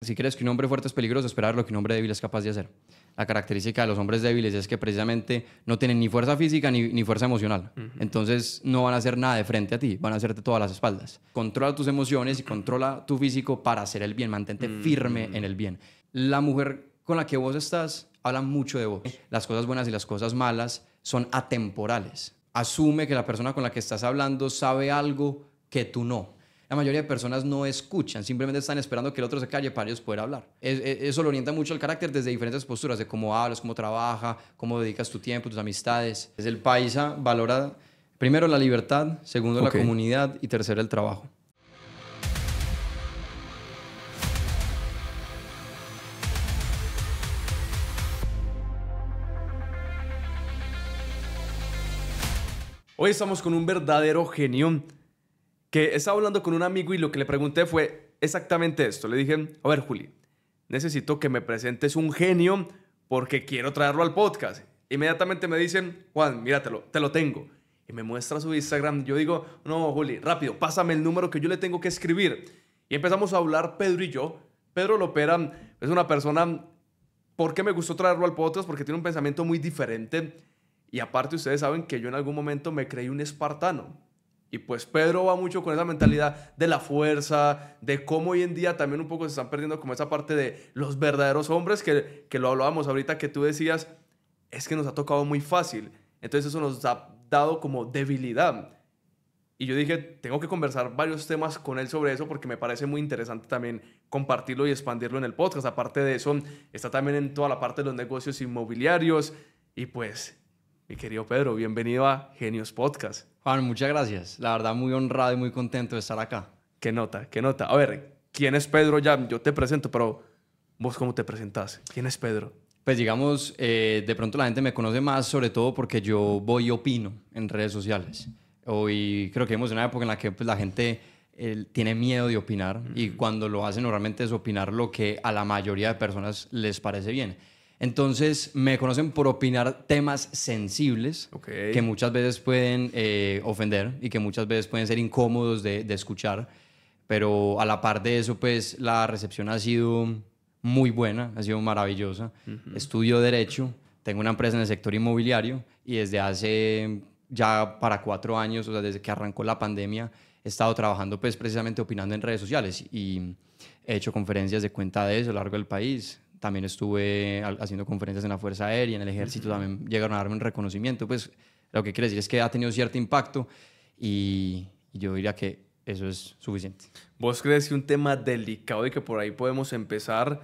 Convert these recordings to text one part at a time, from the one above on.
Si crees que un hombre fuerte es peligroso, esperar lo que un hombre débil es capaz de hacer. La característica de los hombres débiles es que precisamente no tienen ni fuerza física ni fuerza emocional. Entonces no van a hacer nada de frente a ti, van a hacerte todas las espaldas. Controla tus emociones y controla tu físico para hacer el bien, mantente firme en el bien. La mujer con la que vos estás habla mucho de vos. Las cosas buenas y las cosas malas son atemporales. Asume que la persona con la que estás hablando sabe algo que tú no. La mayoría de personas no escuchan, simplemente están esperando que el otro se calle para ellos poder hablar. Eso lo orienta mucho el carácter desde diferentes posturas, de cómo hablas, cómo trabaja, cómo dedicas tu tiempo, tus amistades. El paisa valora primero la libertad, segundo la comunidad y tercero el trabajo. Hoy estamos con un verdadero genio que estaba hablando con un amigo y lo que le pregunté fue exactamente esto. Le dije, a ver, Juli, necesito que me presentes un genio porque quiero traerlo al podcast. Inmediatamente me dicen, Juan, míratelo, te lo tengo. Y me muestra su Instagram. Yo digo, no, Juli, rápido, pásame el número que yo le tengo que escribir. Y empezamos a hablar Pedro y yo. Pedro Lopera es una persona, ¿por qué me gustó traerlo al podcast? Porque tiene un pensamiento muy diferente. Y aparte ustedes saben que yo en algún momento me creí un espartano. Y pues Pedro va mucho con esa mentalidad de la fuerza, de cómo hoy en día también un poco se están perdiendo como esa parte de los verdaderos hombres, que lo hablábamos ahorita, que tú decías, es que nos ha tocado muy fácil. Entonces eso nos ha dado como debilidad. Y yo dije, tengo que conversar varios temas con él sobre eso porque me parece muy interesante también compartirlo y expandirlo en el podcast. Aparte de eso, está también en toda la parte de los negocios inmobiliarios. Y pues, mi querido Pedro, bienvenido a Genios Podcast. Juan, muchas gracias. La verdad, muy honrado y muy contento de estar acá. ¿Qué nota? ¿Qué nota? A ver, ¿quién es Pedro? Ya, yo te presento, pero ¿vos cómo te presentás? ¿Quién es Pedro? Pues digamos, de pronto la gente me conoce más sobre todo porque yo voy y opino en redes sociales. Hoy creo que vivimos en una época en la que pues, la gente tiene miedo de opinar y cuando lo hace normalmente es opinar lo que a la mayoría de personas les parece bien. Entonces me conocen por opinar temas sensibles que muchas veces pueden ofender y que muchas veces pueden ser incómodos de escuchar, pero a la par de eso pues la recepción ha sido muy buena, ha sido maravillosa. Estudio Derecho, tengo una empresa en el sector inmobiliario y desde hace ya para 4 años, o sea, desde que arrancó la pandemia, he estado trabajando pues precisamente opinando en redes sociales y he hecho conferencias de cuenta de eso a lo largo del país. También estuve haciendo conferencias en la Fuerza Aérea, en el Ejército, también llegaron a darme un reconocimiento. Pues lo que quiere decir es que ha tenido cierto impacto y yo diría que eso es suficiente. ¿Vos crees que un tema delicado y que por ahí podemos empezar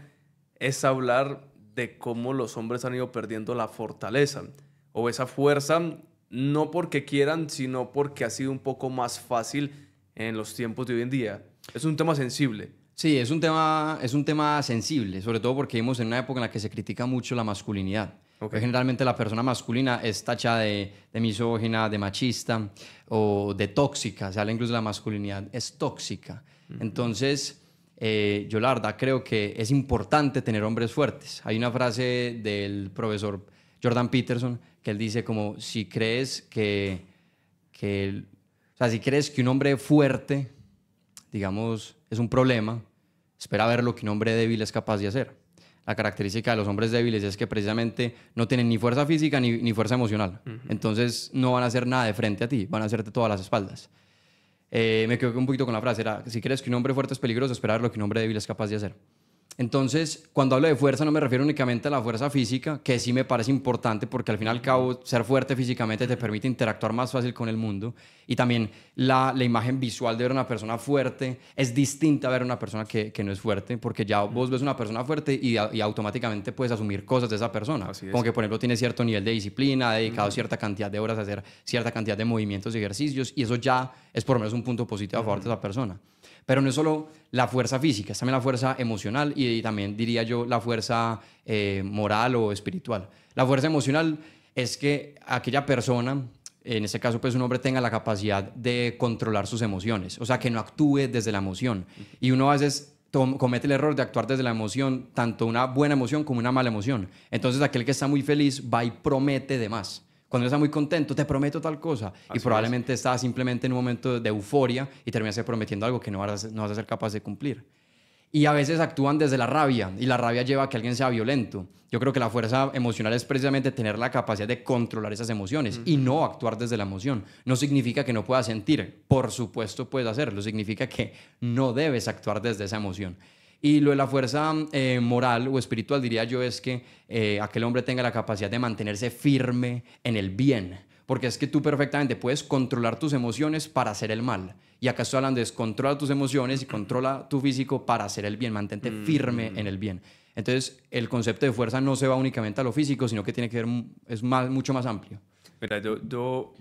es hablar de cómo los hombres han ido perdiendo la fortaleza o esa fuerza, no porque quieran, sino porque ha sido un poco más fácil en los tiempos de hoy en día? Es un tema sensible. Sí, es un tema sensible, sobre todo porque vivimos en una época en la que se critica mucho la masculinidad. Generalmente la persona masculina es tachada de misógina, de machista o de tóxica. Se habla incluso de la masculinidad, es tóxica. Entonces, yo la verdad creo que es importante tener hombres fuertes. Hay una frase del profesor Jordan Peterson que él dice como, si crees que un hombre fuerte, digamos, es un problema, espera ver lo que un hombre débil es capaz de hacer. La característica de los hombres débiles es que precisamente no tienen ni fuerza física ni fuerza emocional. Entonces no van a hacer nada de frente a ti, van a hacerte todas las espaldas. Me quedo un poquito con la frase, era, si crees que un hombre fuerte es peligroso, espera ver lo que un hombre débil es capaz de hacer. Entonces, cuando hablo de fuerza no me refiero únicamente a la fuerza física, que sí me parece importante porque al fin y al cabo ser fuerte físicamente te permite interactuar más fácil con el mundo, y también la imagen visual de ver a una persona fuerte es distinta a ver a una persona que no es fuerte, porque ya vos ves una persona fuerte y automáticamente puedes asumir cosas de esa persona, como que por ejemplo tiene cierto nivel de disciplina, ha dedicado cierta cantidad de horas a hacer cierta cantidad de movimientos y ejercicios, y eso ya es por lo menos un punto positivo a favor de esa persona. Pero no es solo la fuerza física, es también la fuerza emocional y también diría yo la fuerza moral o espiritual. La fuerza emocional es que aquella persona, en este caso pues un hombre, tenga la capacidad de controlar sus emociones, o sea, que no actúe desde la emoción. Y uno a veces comete el error de actuar desde la emoción, tanto una buena emoción como una mala emoción. Entonces aquel que está muy feliz va y promete de más. Cuando está muy contento, te prometo tal cosa. Y probablemente está simplemente en un momento de euforia y terminas prometiendo algo que no vas a ser capaz de cumplir. Y a veces actúan desde la rabia y la rabia lleva a que alguien sea violento. Yo creo que la fuerza emocional es precisamente tener la capacidad de controlar esas emociones y no actuar desde la emoción. No significa que no puedas sentir, por supuesto puedes hacerlo, significa que no debes actuar desde esa emoción. Y lo de la fuerza moral o espiritual, diría yo, es que aquel hombre tenga la capacidad de mantenerse firme en el bien. Porque es que tú perfectamente puedes controlar tus emociones para hacer el mal. Y acá estoy hablando de controla tus emociones y controla tu físico para hacer el bien. Mantente firme en el bien. Entonces, el concepto de fuerza no se va únicamente a lo físico, sino que tiene que ver, es mucho más amplio. Mira, yo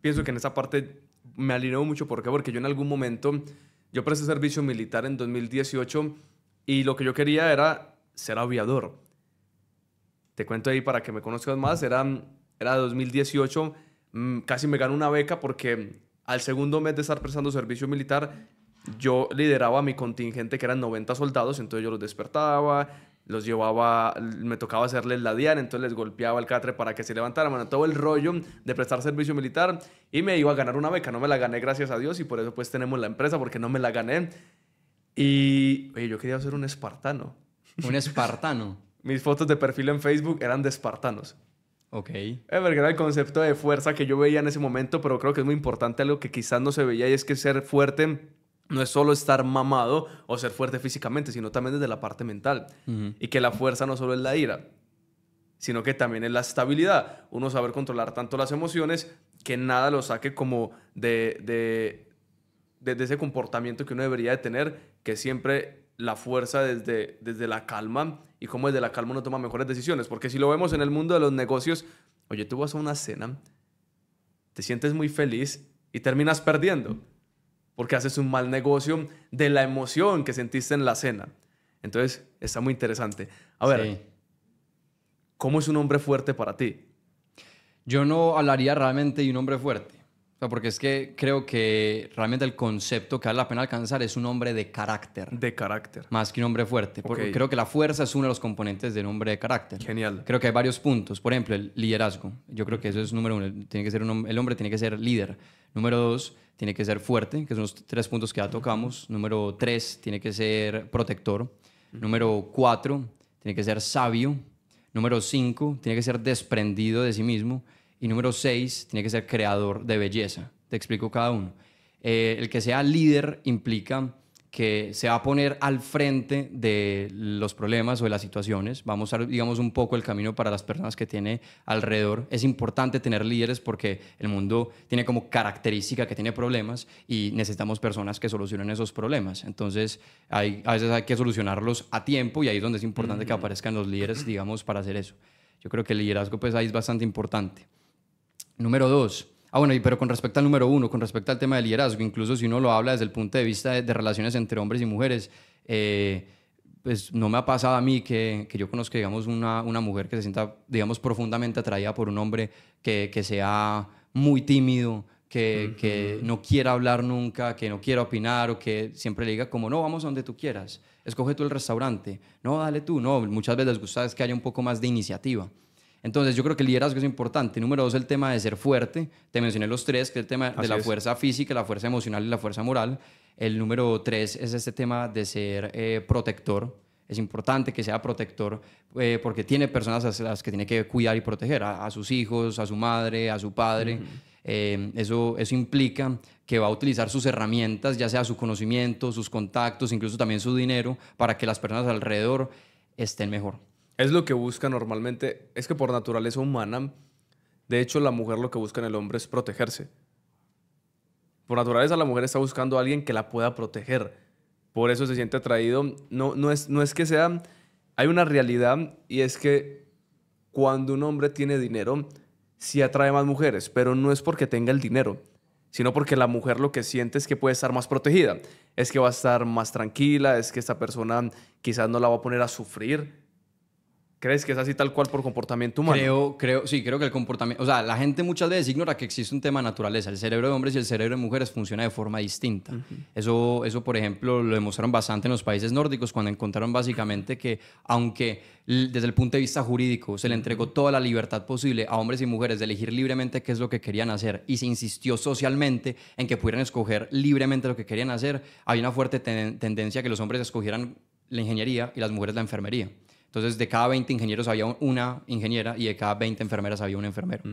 pienso que en esa parte me alineo mucho. ¿Por qué? Porque yo en algún momento, yo presté servicio militar en 2018 y lo que yo quería era ser aviador. Te cuento ahí para que me conozcas más. Era 2018, casi me gano una beca porque al segundo mes de estar prestando servicio militar, yo lideraba mi contingente que eran 90 soldados, entonces yo los despertaba, los llevaba, me tocaba hacerles la diana, entonces les golpeaba el catre para que se levantaran, bueno, todo el rollo de prestar servicio militar y me iba a ganar una beca. No me la gané, gracias a Dios, y por eso pues tenemos la empresa, porque no me la gané. Y oye, yo quería ser un espartano. Un espartano. Mis fotos de perfil en Facebook eran de espartanos. Ok. Porque era el concepto de fuerza que yo veía en ese momento, pero creo que es muy importante algo que quizás no se veía, y es que ser fuerte no es solo estar mamado o ser fuerte físicamente, sino también desde la parte mental. Y que la fuerza no solo es la ira, sino que también es la estabilidad. Uno saber controlar tanto las emociones que nada lo saque como de ese comportamiento que uno debería de tener, que siempre la fuerza desde la calma, y cómo desde la calma uno toma mejores decisiones. Porque si lo vemos en el mundo de los negocios, oye, tú vas a una cena, te sientes muy feliz y terminas perdiendo porque haces un mal negocio de la emoción que sentiste en la cena. Entonces, está muy interesante. A ver, Sí. ¿cómo es un hombre fuerte para ti? Yo no hablaría realmente de un hombre fuerte. O sea, porque es que creo que realmente el concepto que vale la pena alcanzar es un hombre de carácter. De carácter. Más que un hombre fuerte. Porque creo que la fuerza es uno de los componentes del hombre de carácter. Genial. Creo que hay varios puntos. Por ejemplo, el liderazgo. Yo creo que eso es número uno. Tiene que ser el hombre tiene que ser líder. Número dos, tiene que ser fuerte, que son los 3 puntos que ya tocamos. Número 3, tiene que ser protector. Número 4, tiene que ser sabio. Número 5, tiene que ser desprendido de sí mismo. Y número 6, tiene que ser creador de belleza. Te explico cada uno. El que sea líder implica que se va a poner al frente de los problemas o de las situaciones. Vamos a, digamos, un poco el camino para las personas que tiene alrededor. Es importante tener líderes porque el mundo tiene como característica que tiene problemas y necesitamos personas que solucionen esos problemas. Entonces, a veces hay que solucionarlos a tiempo, y ahí es donde es importante que aparezcan los líderes, digamos, para hacer eso. Yo creo que el liderazgo, pues, ahí es bastante importante. Número 2. Bueno, pero con respecto al número 1, con respecto al tema del liderazgo, incluso si uno lo habla desde el punto de vista de relaciones entre hombres y mujeres, pues no me ha pasado a mí que yo conozca, digamos, una mujer que se sienta, digamos, profundamente atraída por un hombre que sea muy tímido, que no quiera hablar nunca, que no quiera opinar, o que siempre le diga como, no, vamos a donde tú quieras, escoge tú el restaurante, no, dale tú, no, muchas veces les gusta es que haya un poco más de iniciativa. Entonces, yo creo que el liderazgo es importante. Número 2, el tema de ser fuerte. Te mencioné los 3, que es el tema de la fuerza física, la fuerza emocional y la fuerza moral. El número 3 es este tema de ser protector. Es importante que sea protector porque tiene personas a las que tiene que cuidar y proteger, a sus hijos, a su madre, a su padre. Eso implica que va a utilizar sus herramientas, ya sea su conocimiento, sus contactos, incluso también su dinero, para que las personas alrededor estén mejor. Es lo que busca normalmente, es que por naturaleza humana, de hecho la mujer lo que busca en el hombre es protegerse. Por naturaleza la mujer está buscando a alguien que la pueda proteger. Por eso se siente atraído. No es que sea... Hay una realidad, y es que cuando un hombre tiene dinero, sí atrae más mujeres, pero no es porque tenga el dinero, sino porque la mujer lo que siente es que puede estar más protegida. Es que va a estar más tranquila, es que esta persona quizás no la va a poner a sufrir. ¿Crees que es así tal cual por comportamiento humano? Sí, creo que el comportamiento... O sea, la gente muchas veces ignora que existe un tema de naturaleza. El cerebro de hombres y el cerebro de mujeres funciona de forma distinta. Eso, por ejemplo, lo demostraron bastante en los países nórdicos cuando encontraron básicamente que, aunque desde el punto de vista jurídico se le entregó toda la libertad posible a hombres y mujeres de elegir libremente qué es lo que querían hacer, y se insistió socialmente en que pudieran escoger libremente lo que querían hacer, había una fuerte tendencia a que los hombres escogieran la ingeniería y las mujeres la enfermería. Entonces, de cada 20 ingenieros había una ingeniera y de cada 20 enfermeras había un enfermero.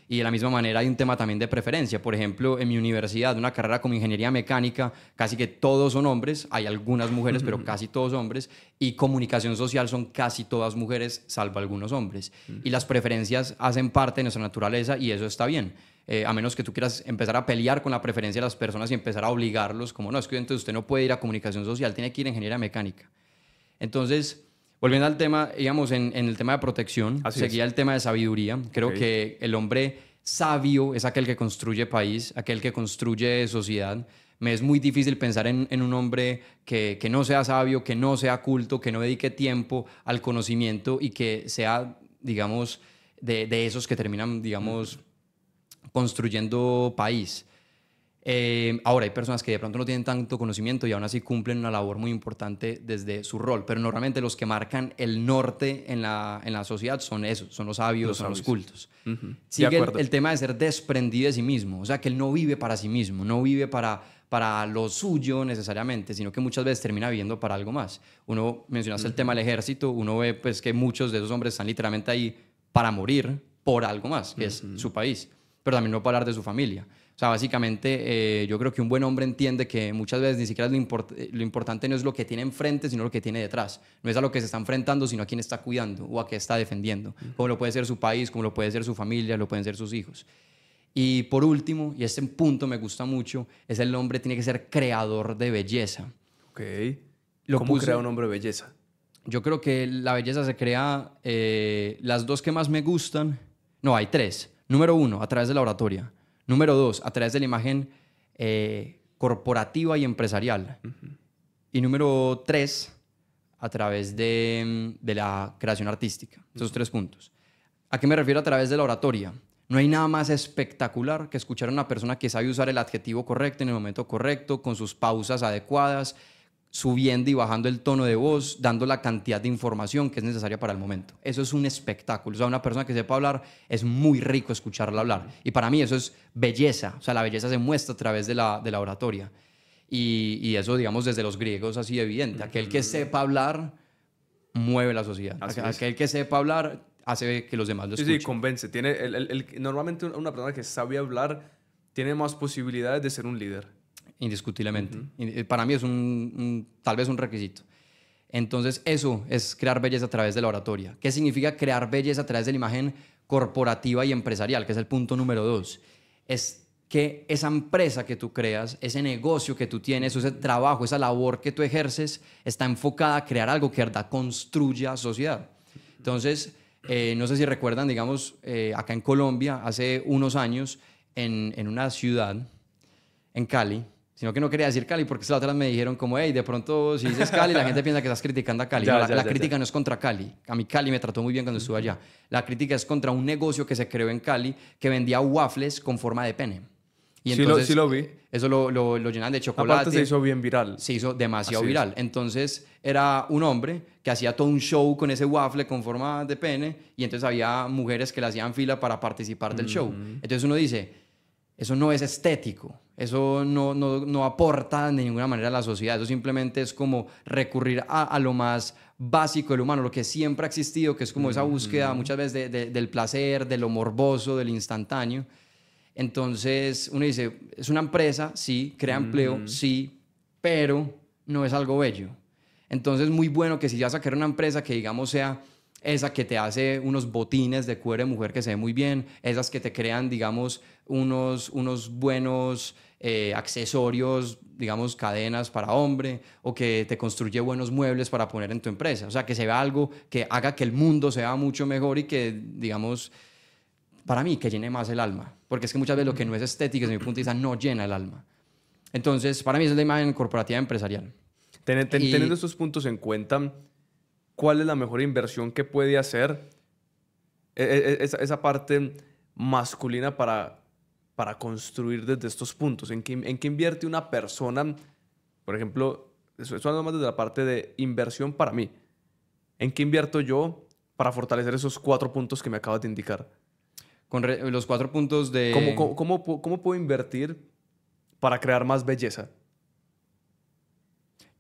Y de la misma manera hay un tema también de preferencia. Por ejemplo, en mi universidad, una carrera como ingeniería mecánica, casi que todos son hombres. Hay algunas mujeres, pero casi todos hombres. Y comunicación social son casi todas mujeres, salvo algunos hombres. Y las preferencias hacen parte de nuestra naturaleza y eso está bien. A menos que tú quieras empezar a pelear con la preferencia de las personas y empezar a obligarlos, como no, es que entonces usted no puede ir a comunicación social, tiene que ir a ingeniería mecánica. Entonces, volviendo al tema, digamos, en el tema de protección, seguía el tema de sabiduría. Creo que el hombre sabio es aquel que construye país, aquel que construye sociedad. Me es muy difícil pensar en un hombre que no sea sabio, que no sea culto, que no dedique tiempo al conocimiento y que sea, digamos, de esos que terminan, digamos, construyendo país. Ahora, hay personas que de pronto no tienen tanto conocimiento y aún así cumplen una labor muy importante desde su rol, pero normalmente los que marcan el norte en la sociedad son esos, son los sabios, son los cultos. Sigue el tema de ser desprendido de sí mismo, o sea, que él no vive para sí mismo, no vive para lo suyo necesariamente, sino que muchas veces termina viviendo para algo más. Uno, mencionaste el tema del ejército, uno ve pues, que muchos de esos hombres están literalmente ahí para morir por algo más, que es su país, pero también no para hablar de su familia. O sea, básicamente yo creo que un buen hombre entiende que muchas veces ni siquiera lo importante no es lo que tiene enfrente, sino lo que tiene detrás. No es a lo que se está enfrentando, sino a quién está cuidando o a qué está defendiendo. Como lo puede ser su país, como lo puede ser su familia, lo pueden ser sus hijos. Y por último, y este punto me gusta mucho, es el hombre tiene que ser creador de belleza. Ok. ¿Cómo crea un hombre belleza? Yo creo que la belleza se crea, las dos que más me gustan, no, hay tres. Número uno, a través de la oratoria. Número dos, a través de la imagen corporativa y empresarial. Y número tres, a través de la creación artística. Esos tres puntos. ¿A qué me refiero a través de la oratoria? No hay nada más espectacular que escuchar a una persona que sabe usar el adjetivo correcto en el momento correcto, con sus pausas adecuadas, subiendo y bajando el tono de voz, dando la cantidad de información que es necesaria para el momento. Eso es un espectáculo. O sea, una persona que sepa hablar, es muy rico escucharla hablar. Y para mí eso es belleza. O sea, la belleza se muestra a través de la oratoria. Y eso, digamos, desde los griegos así evidente. Aquel que sepa hablar, mueve la sociedad. Aquel que sepa hablar, hace que los demás lo escuchen. Sí, convence. Normalmente una persona que sabe hablar tiene más posibilidades de ser un líder. Indiscutiblemente. Para mí es tal vez un requisito. Entonces, eso es crear belleza a través de la oratoria. ¿Qué significa crear belleza a través de la imagen corporativa y empresarial? Que es el punto número 2. Es que esa empresa que tú creas, ese negocio que tú tienes, ese trabajo, esa labor que tú ejerces, está enfocada a crear algo que de verdad construya sociedad. Entonces, no sé si recuerdan, digamos, acá en Colombia, hace unos años, en una ciudad, en Cali, sino que no quería decir Cali porque las otras me dijeron como, hey, de pronto si dices Cali la gente piensa que estás criticando a Cali. La crítica no es contra Cali. A mí Cali me trató muy bien cuando estuve allá. La crítica es contra un negocio que se creó en Cali que vendía waffles con forma de pene. Y entonces, sí lo vi. Eso lo llenan de chocolate. Aparte se hizo bien viral. Se hizo demasiado viral. Entonces era un hombre que hacía todo un show con ese waffle con forma de pene y entonces había mujeres que le hacían fila para participar del show. Entonces uno dice, eso no es estético, eso no aporta de ninguna manera a la sociedad, eso simplemente es como recurrir a lo más básico del humano, lo que siempre ha existido, que es como esa búsqueda muchas veces del placer, de lo morboso, del instantáneo. Entonces uno dice, es una empresa, sí, crea empleo, sí, pero no es algo bello. Entonces es muy bueno que si ya vas a crear una empresa que digamos sea esa que te hace unos botines de cuero de mujer que se ve muy bien, esas que te crean, digamos, unos buenos accesorios, digamos, cadenas para hombre, o que te construye buenos muebles para poner en tu empresa. O sea, que se vea algo que haga que el mundo sea mucho mejor y que, digamos, para mí, que llene más el alma. Porque es que muchas veces lo que no es estético, desde mi punto de vista, no llena el alma. Entonces, para mí esa es la imagen corporativa empresarial. Teniendo estos puntos en cuenta, ¿cuál es la mejor inversión que puede hacer esa parte masculina para construir desde estos puntos? ¿En qué invierte una persona? Por ejemplo, eso hablando más desde la parte de inversión para mí. ¿En qué invierto yo para fortalecer esos 4 puntos que me acabas de indicar? Con los 4 puntos de... ¿Cómo puedo invertir para crear más belleza?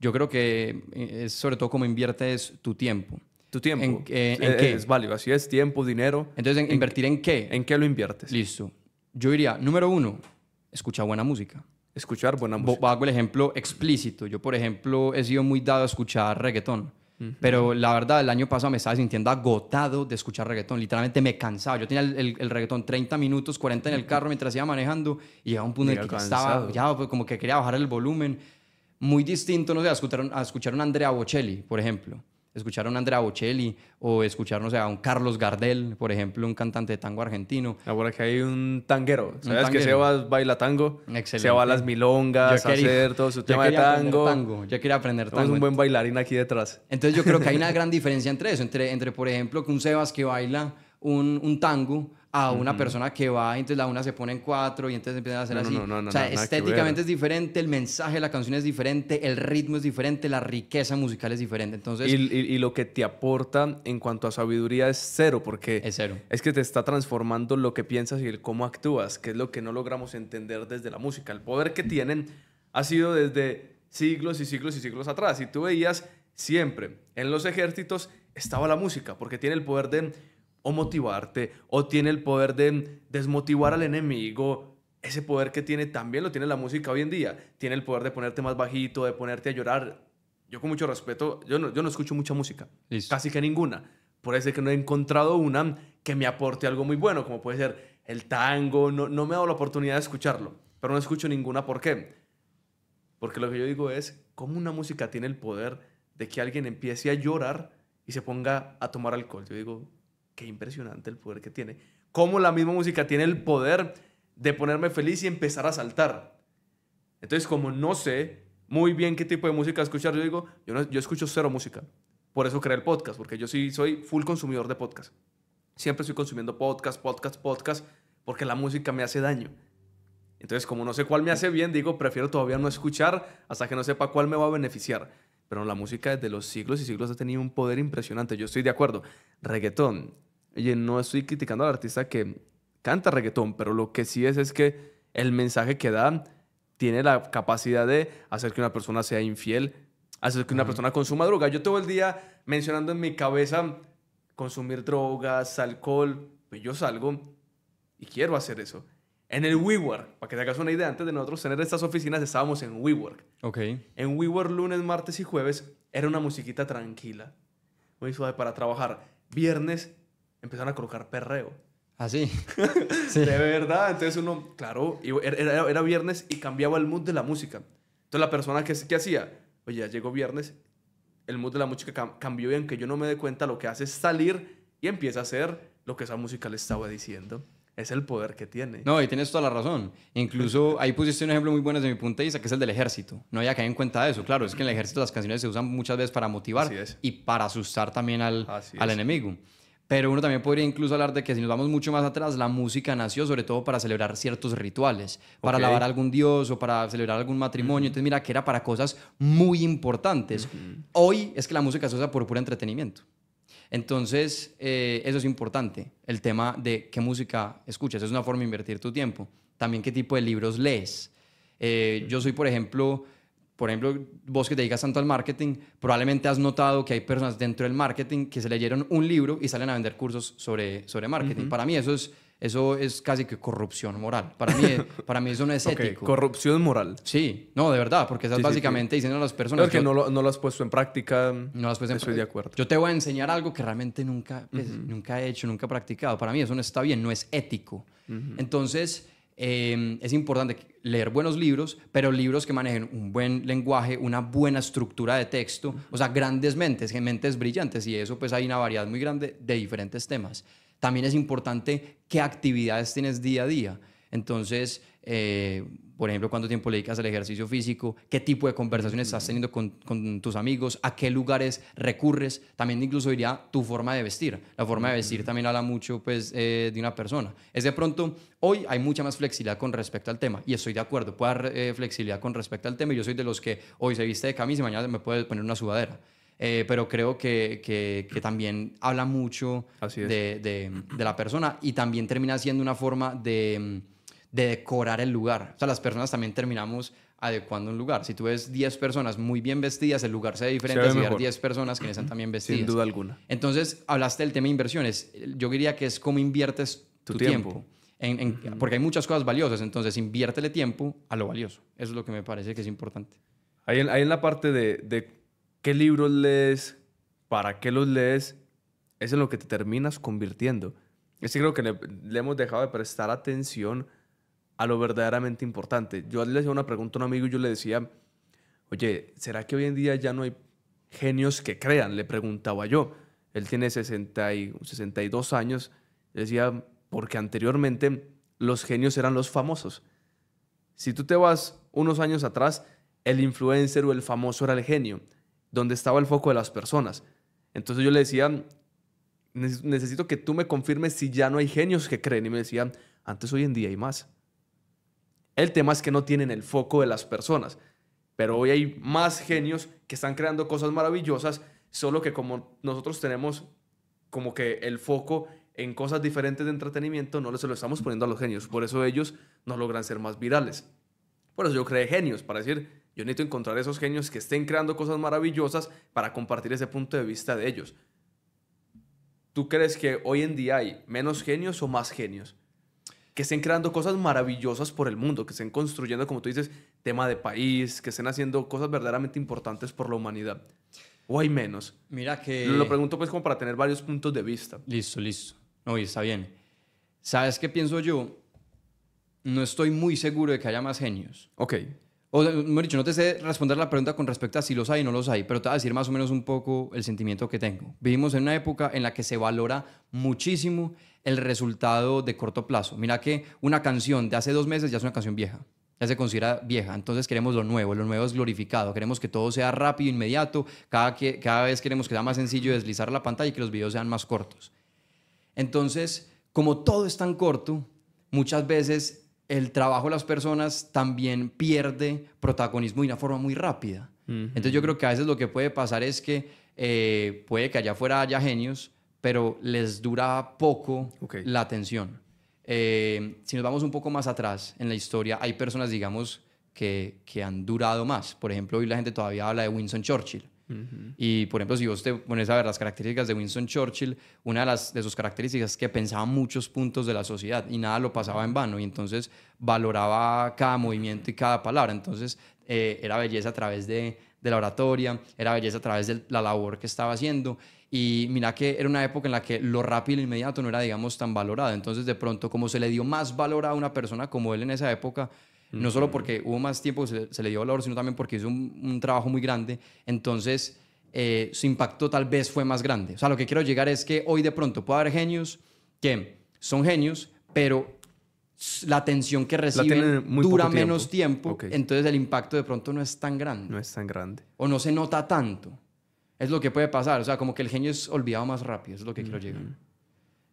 Yo creo que es sobre todo cómo inviertes tu tiempo. Tu tiempo. ¿En qué? Es válido. Así es, tiempo, dinero. Entonces, ¿invertir en qué? ¿En qué lo inviertes? Listo. Yo diría, número 1, escucha buena música. Escuchar buena música. Hago el ejemplo explícito. Yo, por ejemplo, he sido muy dado a escuchar reggaetón. Pero la verdad, el año pasado me estaba sintiendo agotado de escuchar reggaetón. Literalmente me cansaba. Yo tenía el reggaetón 30 minutos, 40 en el carro mientras iba manejando y llegaba un punto en el que estaba, ya pues, como que quería bajar el volumen. Muy distinto, no sé, a escuchar a un Andrea Bocelli, por ejemplo. Escuchar a un Andrea Bocelli o escuchar, no sé, a un Carlos Gardel, por ejemplo, un cantante de tango argentino. Ahora que hay un tanguero. ¿Sabes tanguero. que Sebas baila tango? Excelente. Se va a las milongas, a hacer todo su tema de tango. Yo quería aprender tango. Tenemos un buen bailarín aquí detrás. Entonces yo creo que hay una gran diferencia entre eso, entre por ejemplo, que un Sebas que baila un tango a una persona que va, entonces la una se pone en 4 y entonces empiezan a hacer así. O sea, estéticamente es diferente, el mensaje de la canción es diferente, el ritmo es diferente, la riqueza musical es diferente. Entonces, y lo que te aporta en cuanto a sabiduría es cero, porque es cero. Es que te está transformando lo que piensas y el cómo actúas, que es lo que no logramos entender desde la música. El poder que tienen ha sido desde siglos y siglos y siglos atrás. Y tú veías siempre en los ejércitos estaba la música, porque tiene el poder de o motivarte, o tiene el poder de desmotivar al enemigo. Ese poder que tiene también lo tiene la música hoy en día. Tiene el poder de ponerte más bajito, de ponerte a llorar. Yo con mucho respeto, yo no escucho mucha música, casi que ninguna. Por eso es que no he encontrado una que me aporte algo muy bueno, como puede ser el tango. No me he dado la oportunidad de escucharlo, pero no escucho ninguna. ¿Por qué? Porque lo que yo digo es, ¿cómo una música tiene el poder de que alguien empiece a llorar y se ponga a tomar alcohol? Yo digo, qué impresionante el poder que tiene. Cómo la misma música tiene el poder de ponerme feliz y empezar a saltar. Entonces, como no sé muy bien qué tipo de música escuchar, yo digo, yo escucho cero música. Por eso creé el podcast, porque yo sí soy full consumidor de podcast. Siempre estoy consumiendo podcast, porque la música me hace daño. Entonces, como no sé cuál me hace bien, digo, prefiero todavía no escuchar hasta que no sepa cuál me va a beneficiar. Pero la música desde los siglos y siglos ha tenido un poder impresionante. Yo estoy de acuerdo. Reggaetón. Oye, no estoy criticando al artista que canta reggaetón, pero lo que sí es que el mensaje que da tiene la capacidad de hacer que una persona sea infiel, hacer que una persona consuma droga. Yo todo el día mencionando en mi cabeza consumir drogas, alcohol. Pues yo salgo y quiero hacer eso. En el WeWork, para que te hagas una idea, antes de nosotros tener estas oficinas estábamos en WeWork. En WeWork lunes, martes y jueves era una musiquita tranquila, muy suave para trabajar. Viernes empezaron a colocar perreo. ¿Ah, sí? Sí. De verdad. Entonces uno, claro, era viernes y cambiaba el mood de la música. Entonces la persona que hacía, oye, ya llegó viernes, el mood de la música cambió y aunque yo no me dé cuenta, lo que hace es salir y empieza a hacer lo que esa música le estaba diciendo. Es el poder que tiene. No, y tienes toda la razón. Incluso ahí pusiste un ejemplo muy bueno desde mi punto de vista, que es el del ejército. No había caído en cuenta de eso. Claro, es que en el ejército las canciones se usan muchas veces para motivar y para asustar también al enemigo. Pero uno también podría incluso hablar de que si nos vamos mucho más atrás, la música nació sobre todo para celebrar ciertos rituales, para alabar a algún dios o para celebrar algún matrimonio. Entonces mira que era para cosas muy importantes. Hoy es que la música se usa por puro entretenimiento. Entonces, eso es importante, el tema de qué música escuchas. Es una forma de invertir tu tiempo. También qué tipo de libros lees. Yo soy, por ejemplo, vos que te dedicas tanto al marketing, probablemente has notado que hay personas dentro del marketing que se leyeron un libro y salen a vender cursos sobre marketing. Para mí eso es casi que corrupción moral. Para mí eso no es ético. Corrupción moral. Sí, no, de verdad, porque estás básicamente diciendo a las personas... Pero que no lo has puesto en práctica. No lo has puesto en práctica. Estoy de acuerdo. Yo te voy a enseñar algo que realmente nunca he hecho, nunca he practicado. Para mí eso no está bien, no es ético. Entonces, es importante leer buenos libros, pero libros que manejen un buen lenguaje, una buena estructura de texto, o sea, grandes mentes brillantes, y eso pues hay una variedad muy grande de diferentes temas. También es importante qué actividades tienes día a día. Entonces, por ejemplo, cuánto tiempo le dedicas al ejercicio físico, qué tipo de conversaciones estás teniendo con tus amigos, a qué lugares recurres. También incluso diría tu forma de vestir. La forma de vestir también habla mucho pues, de una persona. Es de pronto, hoy hay mucha más flexibilidad con respecto al tema, y estoy de acuerdo, puede haber flexibilidad con respecto al tema, y yo soy de los que hoy se viste de camisa y mañana me puede poner una sudadera. Pero creo que también habla mucho de la persona, y también termina siendo una forma de decorar el lugar. O sea, las personas también terminamos adecuando un lugar. Si tú ves 10 personas muy bien vestidas, el lugar se ve diferente Se ve si ver mejor. 10 personas que no están tan bien vestidas. Sin duda alguna. Entonces, hablaste del tema de inversiones. Yo diría que es cómo inviertes tu tiempo. Porque hay muchas cosas valiosas, entonces inviértele tiempo a lo valioso. Eso es lo que me parece que es importante. Ahí en la parte de qué libros lees, para qué los lees, es en lo que te terminas convirtiendo. Es que creo que le hemos dejado de prestar atención a lo verdaderamente importante. Yo le hacía una pregunta a un amigo y yo le decía, oye, ¿será que hoy en día ya no hay genios que crean? Le preguntaba yo. Él tiene 62 años. Le decía, porque anteriormente los genios eran los famosos. Si tú te vas unos años atrás, el influencer o el famoso era el genio, donde estaba el foco de las personas. Entonces yo le decía, necesito que tú me confirmes si ya no hay genios que creen. Y me decían, antes hoy en día hay más. El tema es que no tienen el foco de las personas. Pero hoy hay más genios que están creando cosas maravillosas, solo que como nosotros tenemos como que el foco en cosas diferentes de entretenimiento, no se lo estamos poniendo a los genios. Por eso ellos no logran ser más virales. Por eso yo creé genios, para decir, yo necesito encontrar esos genios que estén creando cosas maravillosas para compartir ese punto de vista de ellos. ¿Tú crees que hoy en día hay menos genios o más genios? Que estén creando cosas maravillosas por el mundo, que estén construyendo, como tú dices, tema de país, que estén haciendo cosas verdaderamente importantes por la humanidad. ¿O hay menos? Mira que... Lo pregunto pues como para tener varios puntos de vista. Listo. No, y está bien. ¿Sabes qué pienso yo? No estoy muy seguro de que haya más genios. Ok. O, mejor dicho, no te sé responder la pregunta con respecto a si los hay o no los hay, pero te voy a decir más o menos un poco el sentimiento que tengo. Vivimos en una época en la que se valora muchísimo el resultado de corto plazo. Mira que una canción de hace 2 meses ya es una canción vieja, ya se considera vieja, entonces queremos lo nuevo es glorificado, queremos que todo sea rápido, inmediato, cada vez queremos que sea más sencillo deslizar la pantalla y que los videos sean más cortos. Entonces, como todo es tan corto, muchas veces el trabajo de las personas también pierde protagonismo de una forma muy rápida. Entonces yo creo que a veces lo que puede pasar es que puede que allá afuera haya genios, pero les dura poco la atención. Si nos vamos un poco más atrás en la historia, hay personas, digamos, que han durado más. Por ejemplo, hoy la gente todavía habla de Winston Churchill. Y, por ejemplo, si vos te pones a ver las características de Winston Churchill, una de sus características es que pensaba muchos puntos de la sociedad y nada lo pasaba en vano, y entonces valoraba cada movimiento y cada palabra. Entonces, era belleza a través de la oratoria, era belleza a través de la labor que estaba haciendo. Y mira que era una época en la que lo rápido y inmediato no era, digamos, tan valorado. Entonces, de pronto, como se le dio más valor a una persona como él en esa época, no solo porque hubo más tiempo se le dio valor, sino también porque hizo un trabajo muy grande. Entonces, su impacto tal vez fue más grande. O sea, lo que quiero llegar es que hoy de pronto puede haber genios que son genios, pero la atención que reciben dura menos tiempo. Entonces, el impacto de pronto no es tan grande. No es tan grande. O no se nota tanto. Es lo que puede pasar. O sea, como que el genio es olvidado más rápido. Eso es lo que quiero llegar.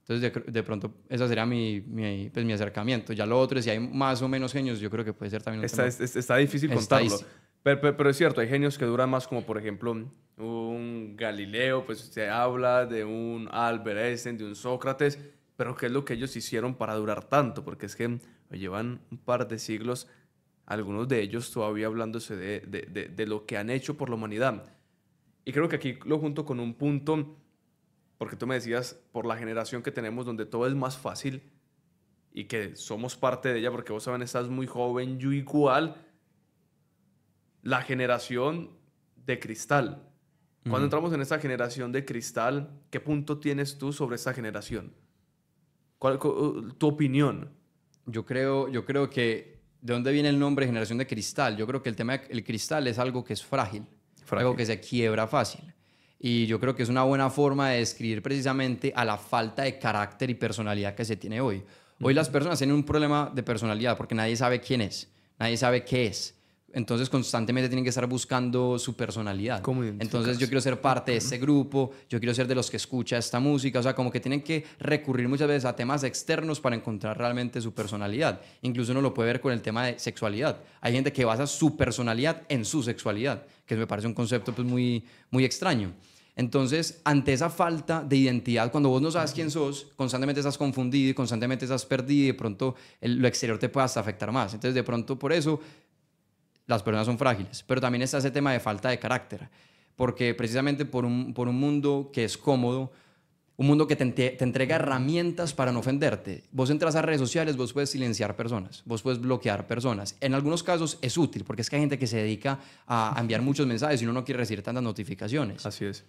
Entonces, de pronto, ese sería pues, mi acercamiento. Ya lo otro, si hay más o menos genios, yo creo que puede ser también un tema. Está difícil contarlo. Pero es cierto, hay genios que duran más, como por ejemplo un Galileo, pues se habla de un Albert Einstein, de un Sócrates, pero ¿qué es lo que ellos hicieron para durar tanto? Porque es que llevan un par de siglos, algunos de ellos todavía hablándose de lo que han hecho por la humanidad. Y creo que aquí lo junto con un punto... Porque tú me decías, por la generación que tenemos, donde todo es más fácil y que somos parte de ella, porque vos saben, estás muy joven, yo igual, la generación de cristal. Cuando entramos en esta generación de cristal, ¿qué punto tienes tú sobre esta generación? ¿Cuál tu opinión? Yo creo que, ¿de dónde viene el nombre generación de cristal? Yo creo que el tema del cristal es algo que es frágil, algo que se quiebra fácil. Y yo creo que es una buena forma de describir precisamente a la falta de carácter y personalidad que se tiene hoy. Hoy las personas tienen un problema de personalidad porque nadie sabe quién es, nadie sabe qué es. Entonces constantemente tienen que estar buscando su personalidad. Entonces yo quiero ser parte de este grupo, yo quiero ser de los que escucha esta música. O sea, como que tienen que recurrir muchas veces a temas externos para encontrar realmente su personalidad. Incluso uno lo puede ver con el tema de sexualidad. Hay gente que basa su personalidad en su sexualidad, que me parece un concepto pues, muy, muy extraño. Entonces, ante esa falta de identidad, cuando vos no sabes quién sos, constantemente estás confundido y constantemente estás perdido y de pronto lo exterior te puede hasta afectar más. Entonces, de pronto, por eso, las personas son frágiles, pero también está ese tema de falta de carácter, porque precisamente por un mundo que es cómodo, un mundo que te entrega herramientas para no ofenderte. Vos entras a redes sociales, vos puedes silenciar personas, vos puedes bloquear personas. En algunos casos es útil, porque es que hay gente que se dedica a enviar muchos mensajes y uno no quiere recibir tantas notificaciones. Así es.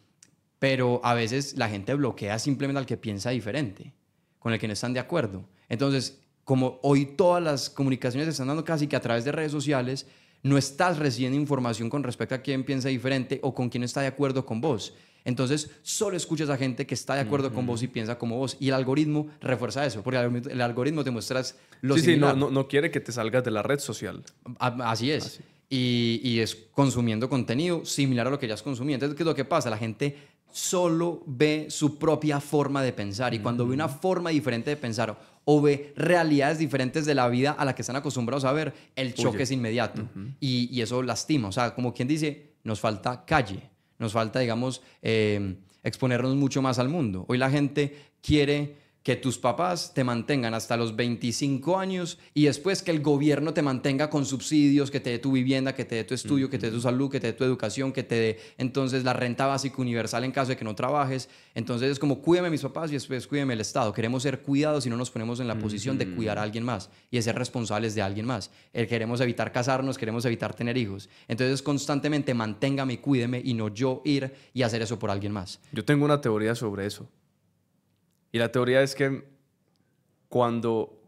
Pero a veces la gente bloquea simplemente al que piensa diferente, con el que no están de acuerdo. Entonces, como hoy todas las comunicaciones se están dando casi que a través de redes sociales, no estás recibiendo información con respecto a quién piensa diferente o con quién está de acuerdo con vos. Entonces, solo escuchas a gente que está de acuerdo con vos y piensa como vos. Y el algoritmo refuerza eso, porque el algoritmo te muestra lo similar. Sí, no quiere que te salgas de la red social. Así es. Y es consumiendo contenido similar a lo que ya has consumido. Entonces, ¿qué es lo que pasa? La gente solo ve su propia forma de pensar. Y cuando ve una forma diferente de pensar o ve realidades diferentes de la vida a la que están acostumbrados a ver, el choque es inmediato. Y eso lastima. O sea, como quien dice, nos falta calle. Nos falta, digamos, exponernos mucho más al mundo. Hoy la gente quiere que tus papás te mantengan hasta los 25 años y después que el gobierno te mantenga con subsidios, que te dé tu vivienda, que te dé tu estudio, que te dé tu salud, que te dé tu educación, que te dé entonces la renta básica universal en caso de que no trabajes. Entonces es como cuídame a mis papás y después cuídame el Estado. Queremos ser cuidados y no nos ponemos en la posición de cuidar a alguien más y de ser responsables de alguien más. Queremos evitar casarnos, queremos evitar tener hijos. Entonces constantemente manténgame y cuídeme y no yo ir y hacer eso por alguien más. Yo tengo una teoría sobre eso. Y la teoría es que cuando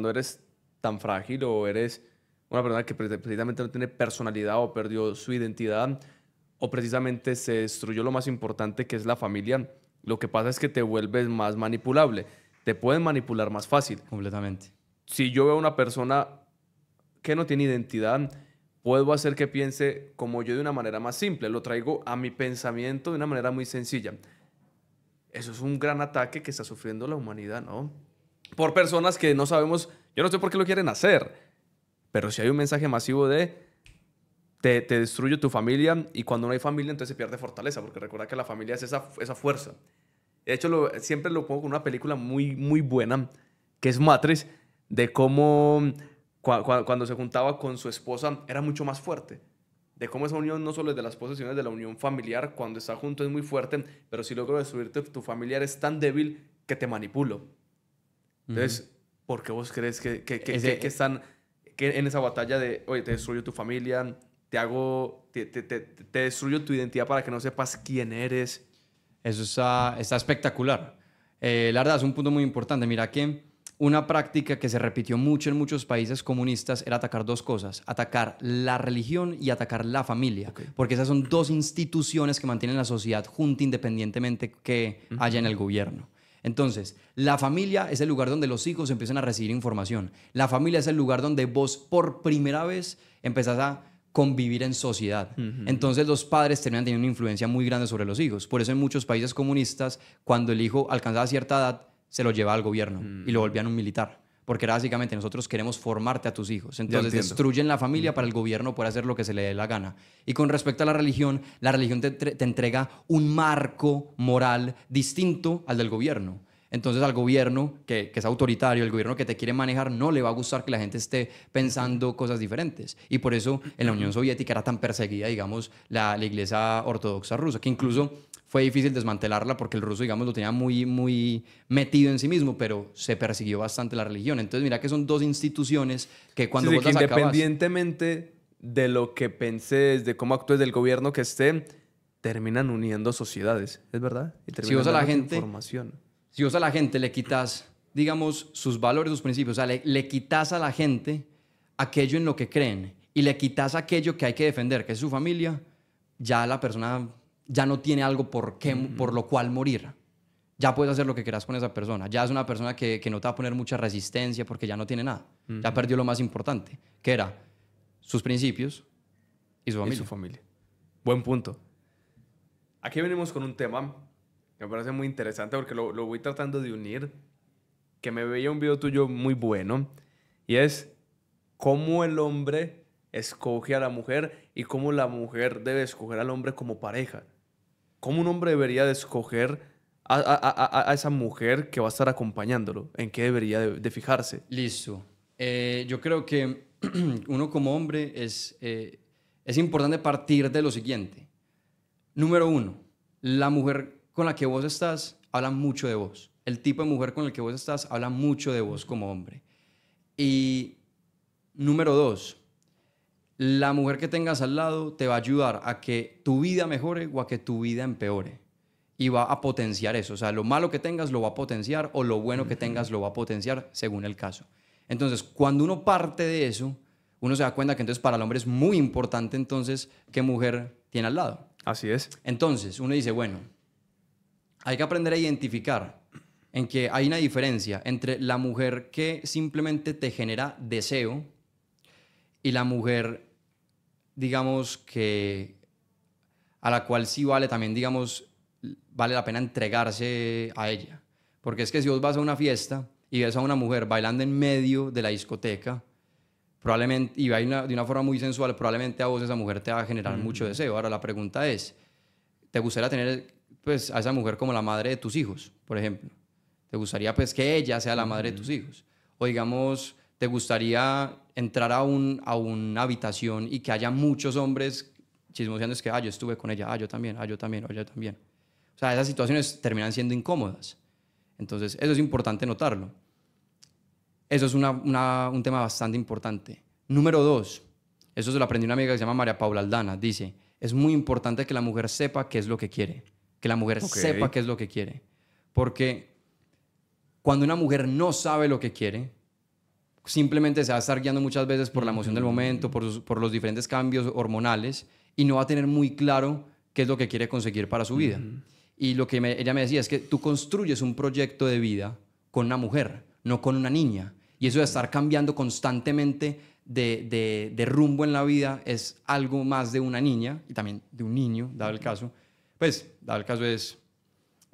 eres tan frágil o eres una persona que precisamente no tiene personalidad o perdió su identidad o precisamente se destruyó lo más importante que es la familia, lo que pasa es que te vuelves más manipulable. Te pueden manipular más fácil. Completamente. Si yo veo a una persona que no tiene identidad, puedo hacer que piense como yo de una manera más simple. Lo traigo a mi pensamiento de una manera muy sencilla. Eso es un gran ataque que está sufriendo la humanidad, ¿no? Por personas que no sabemos, yo no sé por qué lo quieren hacer, pero si hay un mensaje masivo de te destruyo tu familia y cuando no hay familia entonces se pierde fortaleza, porque recuerda que la familia es esa fuerza. De hecho, siempre lo pongo con una película muy, muy buena, que es Matrix, de cómo cuando se juntaba con su esposa era mucho más fuerte. De cómo esa unión no solo es de las posesiones de la unión familiar, cuando está junto es muy fuerte, pero si logro destruirte, tu familiar es tan débil que te manipulo. Entonces, ¿por qué vos crees que están en esa batalla de, oye, te destruyo tu familia, te destruyo tu identidad para que no sepas quién eres? Eso está espectacular. La verdad es un punto muy importante. Mira que una práctica que se repitió mucho en muchos países comunistas era atacar dos cosas: atacar la religión y atacar la familia. Okay. Porque esas son dos instituciones que mantienen la sociedad junta independientemente que haya en el gobierno. Entonces, la familia es el lugar donde los hijos empiezan a recibir información. La familia es el lugar donde vos por primera vez empezás a convivir en sociedad. Entonces los padres terminan teniendo una influencia muy grande sobre los hijos. Por eso en muchos países comunistas, cuando el hijo alcanzaba cierta edad, se lo llevaba al gobierno y lo volvían un militar. Porque era básicamente, nosotros queremos formarte a tus hijos. Entonces destruyen la familia para el gobierno poder hacer lo que se le dé la gana. Y con respecto a la religión te entrega un marco moral distinto al del gobierno. Entonces al gobierno que es autoritario, el gobierno que te quiere manejar, no le va a gustar que la gente esté pensando cosas diferentes. Y por eso en la Unión Soviética era tan perseguida, digamos, la iglesia ortodoxa rusa, que incluso fue difícil desmantelarla porque el ruso, digamos, lo tenía muy, muy metido en sí mismo, pero se persiguió bastante la religión. Entonces mira que son dos instituciones que cuando vos las acabas... Independientemente de lo que penses, de cómo actúes, del gobierno que esté, terminan uniendo sociedades, ¿es verdad? Y terminan si vos a la gente... información. Si vos a la gente le quitas, digamos, sus valores, sus principios, o sea, le quitas a la gente aquello en lo que creen y le quitas aquello que hay que defender, que es su familia, ya la persona ya no tiene algo por lo cual morir. Ya puedes hacer lo que quieras con esa persona. Ya es una persona que no te va a poner mucha resistencia porque ya no tiene nada. Ya perdió lo más importante, que era sus principios y su familia. Y su familia. Buen punto. Aquí venimos con un tema que me parece muy interesante porque lo voy tratando de unir, que me veía un video tuyo muy bueno, y es cómo el hombre escoge a la mujer y cómo la mujer debe escoger al hombre como pareja. Cómo un hombre debería de escoger a esa mujer que va a estar acompañándolo. ¿En qué debería de fijarse? Listo. Yo creo que uno como hombre es importante partir de lo siguiente. Número uno, la mujer con la que vos estás habla mucho de vos. El tipo de mujer con el que vos estás habla mucho de vos como hombre. Y número dos, la mujer que tengas al lado te va a ayudar a que tu vida mejore o a que tu vida empeore. Y va a potenciar eso. O sea, lo malo que tengas lo va a potenciar o lo bueno que tengas lo va a potenciar según el caso. Entonces, cuando uno parte de eso, uno se da cuenta que entonces para el hombre es muy importante entonces qué mujer tiene al lado. Así es. Entonces, uno dice, bueno, hay que aprender a identificar en que hay una diferencia entre la mujer que simplemente te genera deseo y la mujer, digamos, que a la cual sí vale también, digamos, vale la pena entregarse a ella. Porque es que si vos vas a una fiesta y ves a una mujer bailando en medio de la discoteca, probablemente, y baila de una forma muy sensual, probablemente a vos esa mujer te va a generar mucho deseo. Ahora la pregunta es, ¿te gustaría tener pues, a esa mujer como la madre de tus hijos, por ejemplo? ¿Te gustaría pues, que ella sea la madre de tus hijos? O digamos, ¿te gustaría entrar a una habitación y que haya muchos hombres chismoseando? Es que, yo estuve con ella, yo también, yo también, yo también. O sea, esas situaciones terminan siendo incómodas. Entonces, eso es importante notarlo. Eso es un tema bastante importante. Número dos, eso se lo aprendí una amiga que se llama María Paula Aldana. Dice, es muy importante que la mujer sepa qué es lo que quiere. Que la mujer sepa qué es lo que quiere. Porque cuando una mujer no sabe lo que quiere, simplemente se va a estar guiando muchas veces por la emoción del momento, por los diferentes cambios hormonales, y no va a tener muy claro qué es lo que quiere conseguir para su vida. Y lo que ella me decía es que tú construyes un proyecto de vida con una mujer, no con una niña. Y eso de estar cambiando constantemente de rumbo en la vida es algo más de una niña y también de un niño, dado el caso. Pues, dado el caso es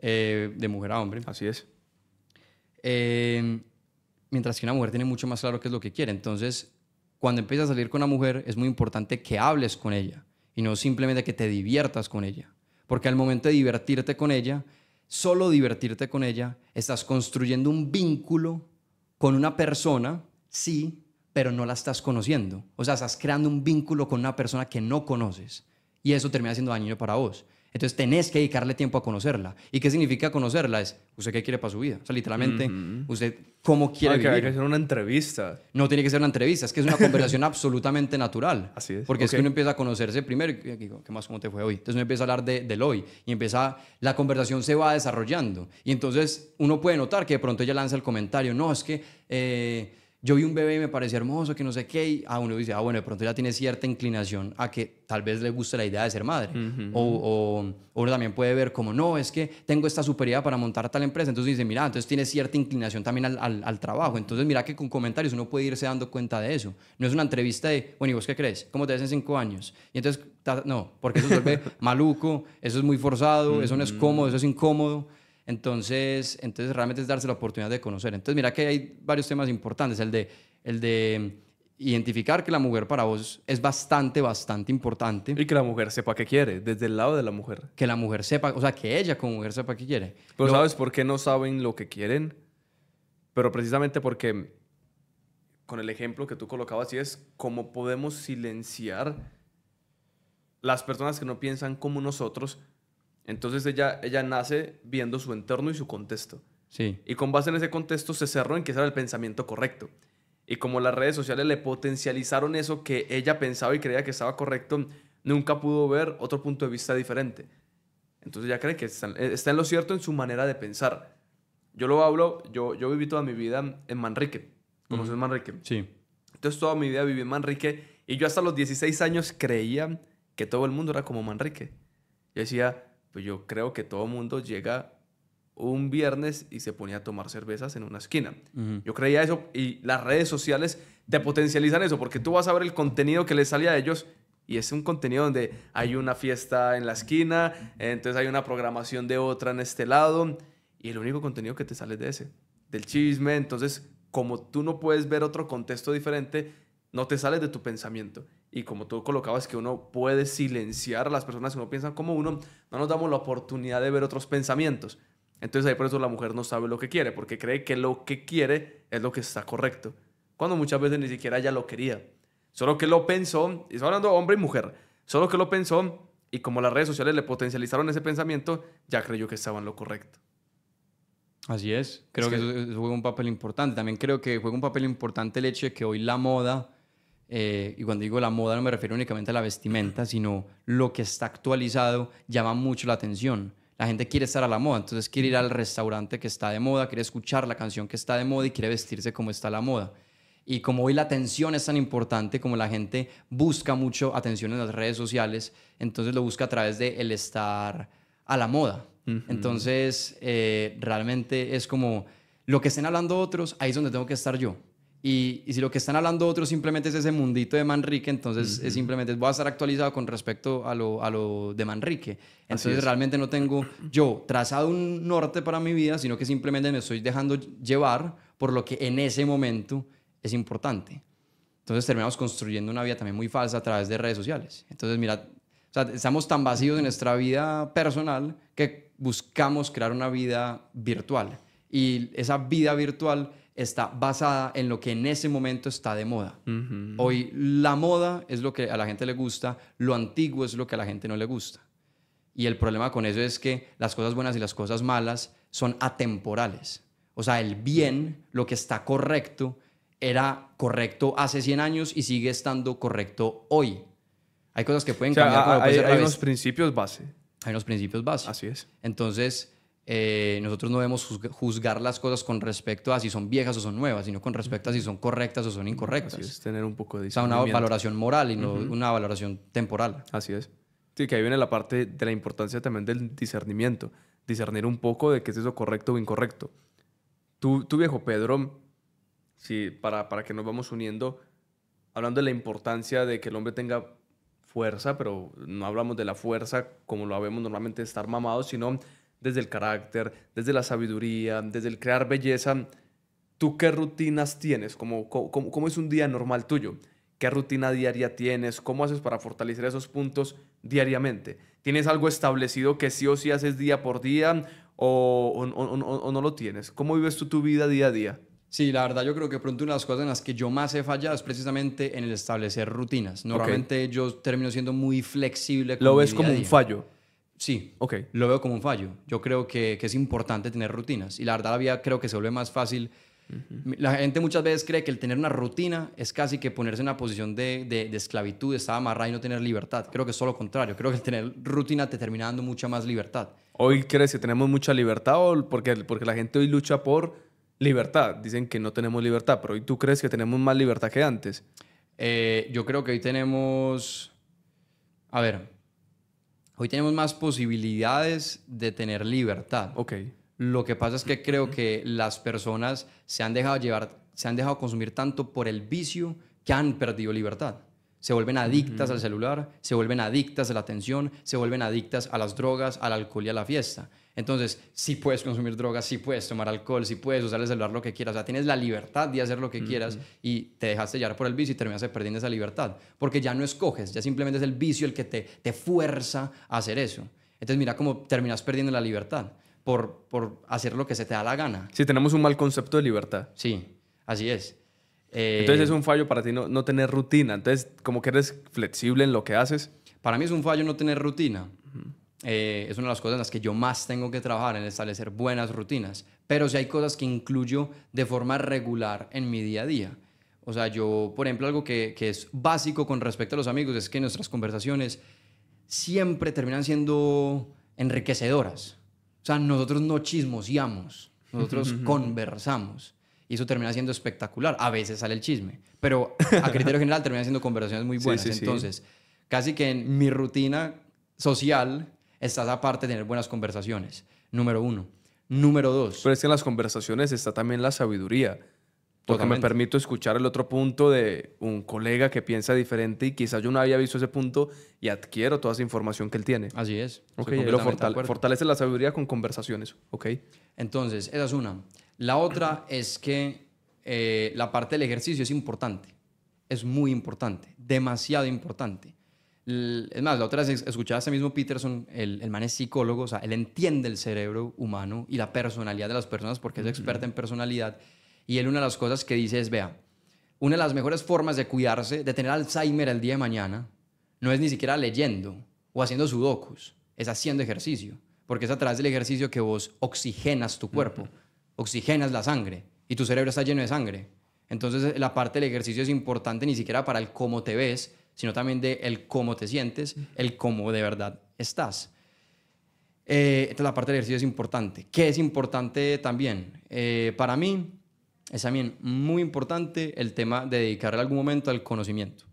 de mujer a hombre. Así es. Mientras que una mujer tiene mucho más claro qué es lo que quiere. Entonces, cuando empiezas a salir con una mujer, es muy importante que hables con ella y no simplemente que te diviertas con ella. Porque al momento de divertirte con ella, solo divertirte con ella, estás construyendo un vínculo con una persona, sí, pero no la estás conociendo. O sea, estás creando un vínculo con una persona que no conoces. Y eso termina siendo dañino para vos. Entonces tenés que dedicarle tiempo a conocerla. ¿Y qué significa conocerla? Es, ¿usted qué quiere para su vida? O sea, literalmente, ¿usted cómo quiere vivir? Hay que hacer una entrevista. No tiene que ser una entrevista, es que es una conversación absolutamente natural. Así es. Porque es que uno empieza a conocerse primero y digo, ¿qué más? ¿Cómo te fue hoy? Entonces uno empieza a hablar del hoy y la conversación se va desarrollando. Y entonces uno puede notar que de pronto ella lanza el comentario, no, es que yo vi un bebé y me pareció hermoso, que no sé qué. Y uno dice, bueno, de pronto ya tiene cierta inclinación a que tal vez le guste la idea de ser madre. O uno también puede ver como, no, es que tengo esta superioridad para montar tal empresa. Entonces dice, mira, entonces tiene cierta inclinación también al trabajo. Entonces mira que con comentarios uno puede irse dando cuenta de eso. No es una entrevista de, bueno, ¿y vos qué crees? ¿Cómo te ves en 5 años? Y entonces, no, porque eso se vuelve maluco, eso es muy forzado, eso no es cómodo, eso es incómodo. Entonces realmente es darse la oportunidad de conocer. Entonces mira que hay varios temas importantes. El de identificar que la mujer para vos es bastante importante. Y que la mujer sepa qué quiere, desde el lado de la mujer. Que la mujer sepa, o sea, que ella como mujer sepa qué quiere. Pero ¿sabes por qué no saben lo que quieren? Pero precisamente porque, con el ejemplo que tú colocabas, y es cómo podemos silenciar las personas que no piensan como nosotros. Entonces ella nace viendo su entorno y su contexto. Sí. Y con base en ese contexto se cerró en que ese era el pensamiento correcto. Y como las redes sociales le potencializaron eso que ella pensaba y creía que estaba correcto, nunca pudo ver otro punto de vista diferente. Entonces ella cree que está en lo cierto en su manera de pensar. Yo lo hablo, yo viví toda mi vida en Manrique. ¿Conoces Manrique? Sí. Entonces toda mi vida viví en Manrique y yo hasta los 16 años creía que todo el mundo era como Manrique. Yo decía, pues yo creo que todo el mundo llega un viernes y se ponía a tomar cervezas en una esquina. Yo creía eso y las redes sociales te potencializan eso porque tú vas a ver el contenido que les salía a ellos y es un contenido donde hay una fiesta en la esquina, entonces hay una programación de otra en este lado y el único contenido que te sale es de ese, del chisme. Entonces, como tú no puedes ver otro contexto diferente, no te sales de tu pensamiento. Y como tú colocabas que uno puede silenciar a las personas que no piensan como uno, no nos damos la oportunidad de ver otros pensamientos. Entonces ahí por eso la mujer no sabe lo que quiere, porque cree que lo que quiere es lo que está correcto, cuando muchas veces ni siquiera ella lo quería. Solo que lo pensó, y estoy hablando de hombre y mujer, solo que lo pensó y como las redes sociales le potencializaron ese pensamiento, ya creyó que estaba en lo correcto. Así es. Creo que eso juega un papel importante. También creo que juega un papel importante el hecho de que hoy la moda, y cuando digo la moda no me refiero únicamente a la vestimenta, sino lo que está actualizado llama mucho la atención. La gente quiere estar a la moda, entonces quiere ir al restaurante que está de moda, quiere escuchar la canción que está de moda y quiere vestirse como está la moda. Y como hoy la atención es tan importante, como la gente busca mucho atención en las redes sociales, entonces lo busca a través de el estar a la moda. Entonces, realmente es como lo que estén hablando otros, ahí es donde tengo que estar yo. Y si lo que están hablando otros simplemente es ese mundito de Manrique, entonces es simplemente voy a estar actualizado con respecto a lo de Manrique. Entonces realmente no tengo yo trazado un norte para mi vida, sino que simplemente me estoy dejando llevar por lo que en ese momento es importante. Entonces terminamos construyendo una vida también muy falsa a través de redes sociales. Entonces mira, o sea, estamos tan vacíos en nuestra vida personal que buscamos crear una vida virtual. Y esa vida virtual está basada en lo que en ese momento está de moda. Hoy la moda es lo que a la gente le gusta, lo antiguo es lo que a la gente no le gusta. Y el problema con eso es que las cosas buenas y las cosas malas son atemporales. O sea, el bien, lo que está correcto, era correcto hace 100 años y sigue estando correcto hoy. Hay cosas que pueden cambiar. Hay unos principios base. Hay unos principios base. Así es. Entonces, nosotros no debemos juzgar las cosas con respecto a si son viejas o son nuevas, sino con respecto a si son correctas o son incorrectas. Así es, tener un poco de discernimiento. O sea, una valoración moral y no una valoración temporal. Así es. Sí, que ahí viene la parte de la importancia también del discernimiento. Discernir un poco de qué es eso correcto o incorrecto. Tú viejo Pedro, sí, para que nos vamos uniendo, hablando de la importancia de que el hombre tenga fuerza, pero no hablamos de la fuerza como lo vemos normalmente de estar mamados, sino desde el carácter, desde la sabiduría, desde el crear belleza. ¿Tú qué rutinas tienes? ¿Cómo es un día normal tuyo? ¿Qué rutina diaria tienes? ¿Cómo haces para fortalecer esos puntos diariamente? ¿Tienes algo establecido que sí o sí haces día por día o no lo tienes? ¿Cómo vives tú tu vida día a día? Sí, la verdad yo creo que pronto una de las cosas en las que yo más he fallado es precisamente en el establecer rutinas. Normalmente yo termino siendo muy flexible con ¿Lo mi ves día como a un día. fallo? Sí, Okay. lo veo como un fallo. Yo creo que es importante tener rutinas y la verdad la vida creo que se vuelve más fácil. La gente muchas veces cree que el tener una rutina es casi que ponerse en una posición de esclavitud, de estar amarrado y no tener libertad. Creo que es todo lo contrario. Creo que el tener rutina te termina dando mucha más libertad. ¿Hoy crees que tenemos mucha libertad o porque la gente hoy lucha por libertad? Dicen que no tenemos libertad, pero hoy tú crees que tenemos más libertad que antes. Yo creo que hoy tenemos... A ver, hoy tenemos más posibilidades de tener libertad. Ok. Lo que pasa es que creo que las personas se han dejado consumir tanto por el vicio que han perdido libertad. Se vuelven adictas al celular, se vuelven adictas a la atención, se vuelven adictas a las drogas, al alcohol y a la fiesta. Entonces, sí puedes consumir drogas, sí puedes tomar alcohol, sí puedes usar el celular lo que quieras. O sea, tienes la libertad de hacer lo que quieras y te dejaste llevar por el vicio y terminaste perdiendo esa libertad. Porque ya no escoges, ya simplemente es el vicio el que te fuerza a hacer eso. Entonces, mira cómo terminas perdiendo la libertad por hacer lo que se te da la gana. Sí, tenemos un mal concepto de libertad. Sí, así es. Entonces es un fallo para ti no tener rutina. Entonces, como que eres flexible en lo que haces. Para mí es un fallo no tener rutina. Es una de las cosas en las que yo más tengo que trabajar, en establecer buenas rutinas. Pero sí hay cosas que incluyo de forma regular en mi día a día. O sea, yo, por ejemplo, algo que es básico con respecto a los amigos es que nuestras conversaciones siempre terminan siendo enriquecedoras. O sea, nosotros no chismoseamos, nosotros conversamos. Y eso termina siendo espectacular. A veces sale el chisme, pero a criterio general terminan siendo conversaciones muy buenas. Entonces, casi que en mi rutina social está esa parte de tener buenas conversaciones. Número 1. Número 2. Pero es que en las conversaciones está también la sabiduría. Porque Totalmente. me permito escuchar el otro punto de un colega que piensa diferente y quizás yo no había visto ese punto y adquiero toda esa información que él tiene. Así es. Ok, lo fortalece la sabiduría con conversaciones. Ok. Entonces, esa es una. La otra es que la parte del ejercicio es importante. Es muy importante. Demasiado importante. Es más, la otra vez escuchaba a este mismo Peterson, el man es psicólogo, o sea, él entiende el cerebro humano y la personalidad de las personas porque es experta en personalidad. Y él una de las cosas que dice es, vea, una de las mejores formas de cuidarse, de tener Alzheimer el día de mañana, no es ni siquiera leyendo o haciendo sudokus, es haciendo ejercicio. Porque es a través del ejercicio que vos oxigenas tu cuerpo, oxigenas la sangre y tu cerebro está lleno de sangre. Entonces la parte del ejercicio es importante ni siquiera para el cómo te ves, sino también de el cómo te sientes, el cómo de verdad estás. Entonces la parte del ejercicio es importante. ¿Qué es importante también? Para mí es también muy importante el tema de dedicarle algún momento al conocimiento.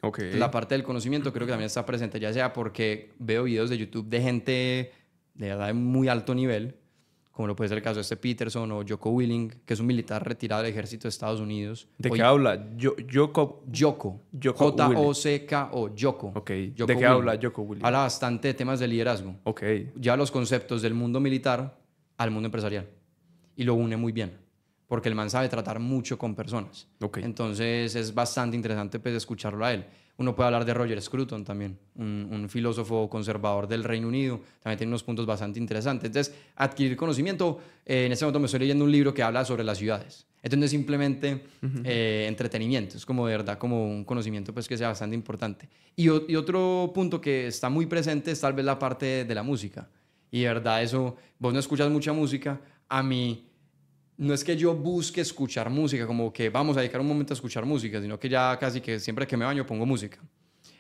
Okay. La parte del conocimiento creo que también está presente, ya sea porque veo videos de YouTube de gente de verdad de muy alto nivel, como lo puede ser el caso de este Peterson o Jocko Willing, que es un militar retirado del ejército de Estados Unidos. ¿De qué habla? Jocko. J-O-C-K-O, Jocko. Okay. Jocko ¿De qué Willing. habla Jocko Willing? Habla bastante de temas de liderazgo. Okay. Ya los conceptos del mundo militar al mundo empresarial. Y lo une muy bien, porque el man sabe tratar mucho con personas. Okay. Entonces es bastante interesante pues, escucharlo a él. Uno puede hablar de Roger Scruton también, un filósofo conservador del Reino Unido, también tiene unos puntos bastante interesantes. Entonces, adquirir conocimiento, en este momento me estoy leyendo un libro que habla sobre las ciudades. Entonces, no es simplemente entretenimiento, es como de verdad como un conocimiento pues, que sea bastante importante. Y otro punto que está muy presente es tal vez la parte de la música. Y de verdad eso, vos no escuchas mucha música, a mí no es que yo busque escuchar música, como que vamos a dedicar un momento a escuchar música, sino que ya casi que siempre que me baño pongo música.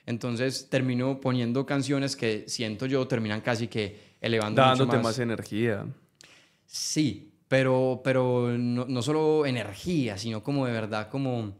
Entonces termino poniendo canciones que siento yo terminan casi que elevando dándote mucho más energía. Sí, pero no solo energía, sino como de verdad, como...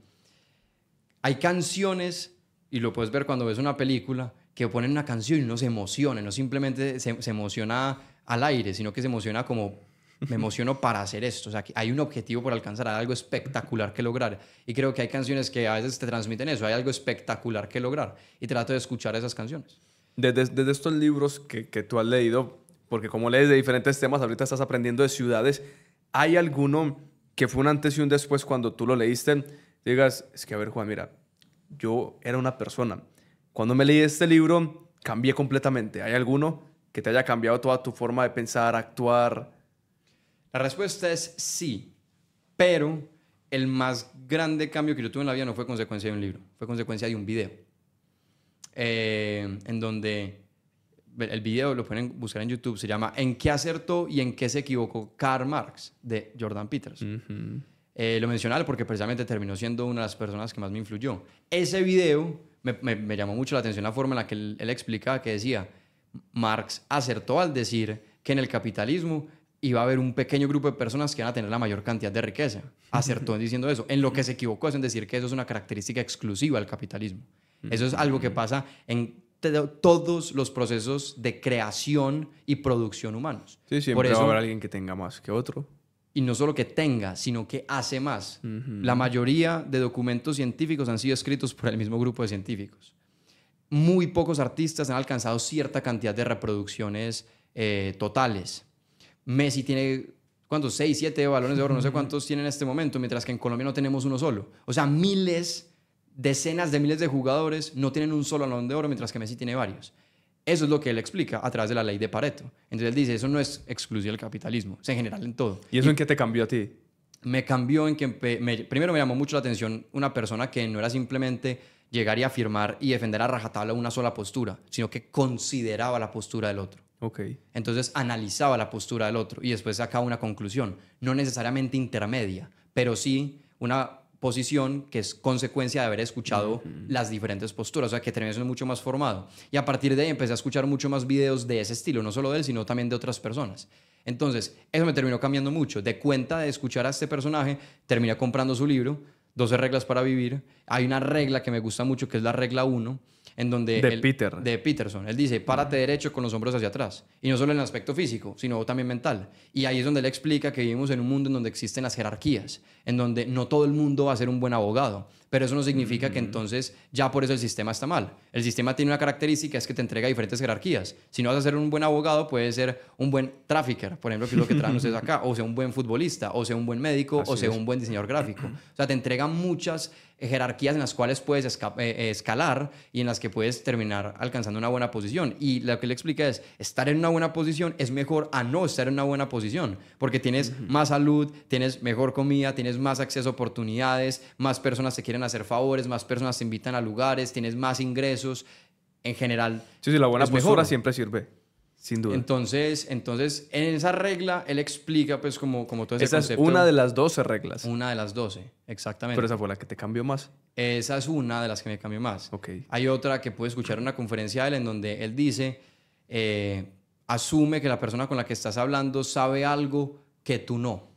Hay canciones, y lo puedes ver cuando ves una película, que ponen una canción y uno se emociona, no simplemente se emociona al aire, sino que se emociona como... Me emociono para hacer esto, o sea, que hay un objetivo por alcanzar, hay algo espectacular que lograr. Y creo que hay canciones que a veces te transmiten eso, hay algo espectacular que lograr. Y trato de escuchar esas canciones. Desde estos libros que tú has leído, porque como lees de diferentes temas, ahorita estás aprendiendo de ciudades, ¿hay alguno que fue un antes y un después cuando tú lo leíste? Digas, es que a ver, Juan, mira, yo era una persona. Cuando me leí este libro, cambié completamente. ¿Hay alguno que te haya cambiado toda tu forma de pensar, actuar? La respuesta es sí, pero el más grande cambio que yo tuve en la vida no fue consecuencia de un libro, fue consecuencia de un video. En donde el video lo pueden buscar en YouTube, se llama ¿En qué acertó y en qué se equivocó Karl Marx? De Jordan Peterson. Lo mencioné porque precisamente terminó siendo una de las personas que más me influyó. Ese video me llamó mucho la atención la forma en la que él explicaba que decía Marx acertó al decir que en el capitalismo iba a haber un pequeño grupo de personas que van a tener la mayor cantidad de riqueza. Acertó en diciendo eso. En lo que se equivocó es en decir que eso es una característica exclusiva del capitalismo. Eso es algo que pasa en todos los procesos de creación y producción humanos. Sí, siempre va a haber alguien que tenga más que otro. Y no solo que tenga, sino que hace más. La mayoría de documentos científicos han sido escritos por el mismo grupo de científicos. Muy pocos artistas han alcanzado cierta cantidad de reproducciones totales. Messi tiene, ¿cuántos? 6, 7 balones de oro, no sé cuántos tiene en este momento, mientras que en Colombia no tenemos uno solo. O sea, decenas de miles de jugadores no tienen un solo balón de oro, mientras que Messi tiene varios. Eso es lo que él explica a través de la ley de Pareto. Entonces él dice, eso no es exclusivo del capitalismo, es en general en todo. ¿Y eso en qué te cambió a ti? Me cambió en que, primero me llamó mucho la atención una persona que no era simplemente llegar y afirmar y defender a rajatabla una sola postura, sino que consideraba la postura del otro. Okay. Entonces analizaba la postura del otro y después sacaba una conclusión, no necesariamente intermedia, pero sí una posición que es consecuencia de haber escuchado las diferentes posturas, o sea, que terminé siendo mucho más formado. Y a partir de ahí empecé a escuchar mucho más videos de ese estilo, no solo de él, sino también de otras personas. Entonces, eso me terminó cambiando mucho. De cuenta de escuchar a este personaje, terminé comprando su libro, 12 reglas para vivir. Hay una regla que me gusta mucho, que es la regla 1, en donde de Peterson. Él dice, párate derecho con los hombros hacia atrás. Y no solo en el aspecto físico, sino también mental. Y ahí es donde él explica que vivimos en un mundo en donde existen las jerarquías, en donde no todo el mundo va a ser un buen abogado. Pero eso no significa que entonces ya por eso el sistema está mal. El sistema tiene una característica, es que te entrega diferentes jerarquías. Si no vas a ser un buen abogado, puedes ser un buen trafficker, por ejemplo, que es lo que traen ustedes acá, o sea un buen futbolista, o sea un buen médico, o sea un buen diseñador gráfico. O sea, te entrega muchas jerarquías en las cuales puedes escalar y en las que puedes terminar alcanzando una buena posición. Y lo que le explica es, estar en una buena posición es mejor a no estar en una buena posición, porque tienes más salud, tienes mejor comida, tienes más acceso a oportunidades, más personas te quieren hacer favores, más personas te invitan a lugares, tienes más ingresos. En general, Sí, la buena es postura mejor. siempre sirve, sin duda. Entonces, en esa regla, él explica pues como todo ese Esa concepto. es una de las 12 reglas. Una de las 12, exactamente. Pero esa fue la que te cambió más. Esa es una de las que me cambió más. Ok. Hay otra que pude escuchar en una conferencia de él en donde él dice, asume que la persona con la que estás hablando sabe algo que tú no,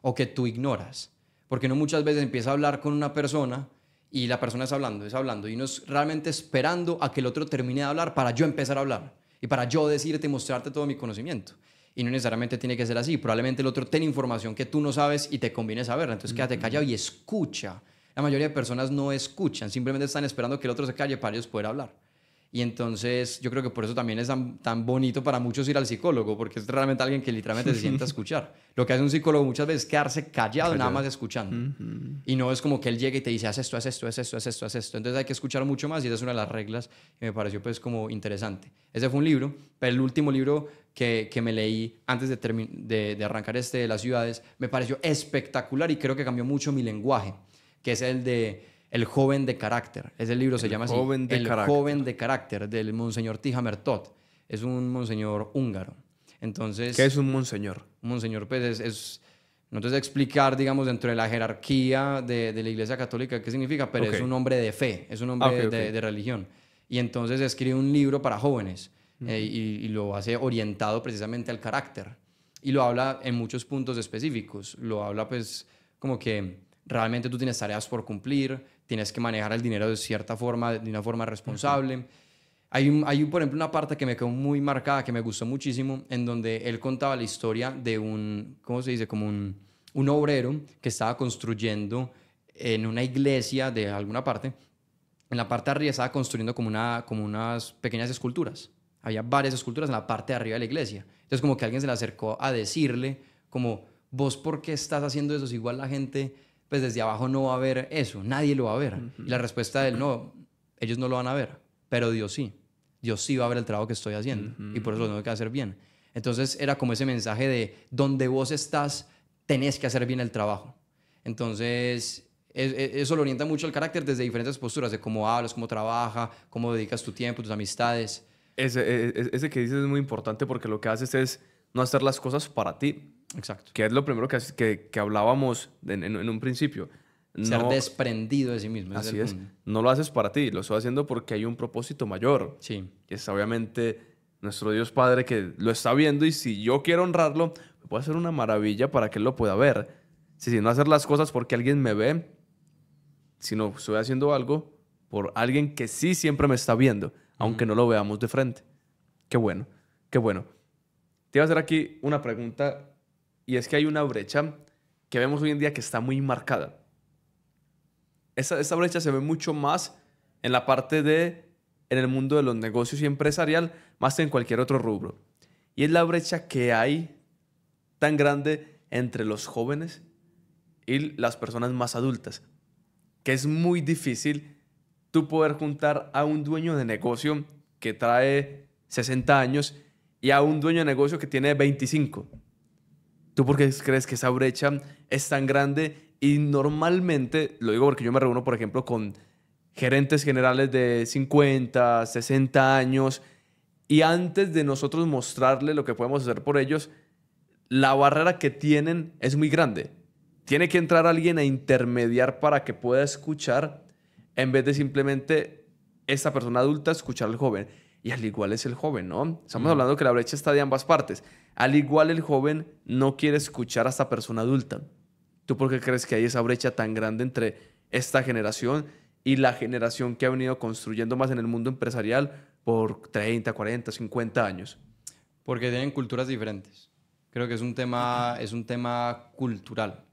o que tú ignoras. Porque uno muchas veces empieza a hablar con una persona y la persona es hablando, y uno es realmente esperando a que el otro termine de hablar para yo empezar a hablar y para yo decirte y mostrarte todo mi conocimiento. Y no necesariamente tiene que ser así. Probablemente el otro tiene información que tú no sabes y te conviene saberla. Entonces quédate callado y escucha. La mayoría de personas no escuchan, simplemente están esperando que el otro se calle para ellos poder hablar. Y entonces yo creo que por eso también es tan bonito para muchos ir al psicólogo, porque es realmente alguien que literalmente se sienta a escuchar. Lo que hace un psicólogo muchas veces es quedarse callado, nada más escuchando. Y no es como que él llegue y te dice, haz esto, haz esto, haz esto, haz esto, haz esto. Entonces hay que escuchar mucho más y esa es una de las reglas que me pareció pues como interesante. Ese fue un libro, pero el último libro que me leí antes de arrancar de las ciudades me pareció espectacular y creo que cambió mucho mi lenguaje, que es el de El joven de carácter. Ese libro se llama así. El joven de carácter, del monseñor Tihamer Tot. Es un monseñor húngaro. Entonces, ¿Qué es un monseñor? Un monseñor pues no te sé explicar, digamos, dentro de la jerarquía de la Iglesia Católica qué significa, pero es un hombre de fe, es un hombre de religión. Y entonces escribe un libro para jóvenes y lo hace orientado precisamente al carácter. Y lo habla en muchos puntos específicos. Lo habla pues como que realmente tú tienes tareas por cumplir, tienes que manejar el dinero de cierta forma, de una forma responsable. Hay, por ejemplo, una parte que me quedó muy marcada, que me gustó muchísimo, en donde él contaba la historia de ¿cómo se dice? Como un obrero que estaba construyendo en una iglesia de alguna parte. En la parte de arriba estaba construyendo como unas pequeñas esculturas. Había varias esculturas en la parte de arriba de la iglesia. Entonces como que alguien se le acercó a decirle como, ¿vos por qué estás haciendo eso? Si igual la gente pues desde abajo no va a ver eso, nadie lo va a ver. Y la respuesta de él, no, ellos no lo van a ver, pero Dios sí. Dios sí va a ver el trabajo que estoy haciendo y por eso lo tengo que hacer bien. Entonces era como ese mensaje de donde vos estás, tenés que hacer bien el trabajo. Entonces eso lo orienta mucho el carácter desde diferentes posturas, de cómo hablas, cómo trabajas, cómo dedicas tu tiempo, tus amistades. Ese que dices es muy importante porque lo que haces es no hacer las cosas para ti. Exacto. Que es lo primero que hablábamos en un principio. Ser desprendido de sí mismo. Así es. No lo haces para ti, lo estoy haciendo porque hay un propósito mayor. Sí. Que es obviamente nuestro Dios Padre que lo está viendo y si yo quiero honrarlo, puedo hacer una maravilla para que Él lo pueda ver. Si no hacer las cosas porque alguien me ve, sino estoy haciendo algo por alguien que sí siempre me está viendo, aunque no lo veamos de frente. Qué bueno, qué bueno. Te iba a hacer aquí una pregunta y es que hay una brecha que vemos hoy en día que está muy marcada. Esa brecha se ve mucho más en la parte en el mundo de los negocios y empresarial, más que en cualquier otro rubro. Y es la brecha que hay tan grande entre los jóvenes y las personas más adultas, que es muy difícil tú poder juntar a un dueño de negocio que trae 60 años y a un dueño de negocio que tiene 25. ¿Tú por qué crees que esa brecha es tan grande? Y normalmente, lo digo porque yo me reúno, por ejemplo, con gerentes generales de 50, 60 años, y antes de nosotros mostrarle lo que podemos hacer por ellos, la barrera que tienen es muy grande. Tiene que entrar alguien a intermediar para que pueda escuchar, en vez de simplemente esta persona adulta escuchar al joven. Y al igual es el joven, ¿no? Estamos hablando que la brecha está de ambas partes. Al igual el joven no quiere escuchar a esta persona adulta. ¿Tú por qué crees que hay esa brecha tan grande entre esta generación y la generación que ha venido construyendo más en el mundo empresarial por 30, 40, 50 años? Porque tienen culturas diferentes. Creo que es un tema cultural.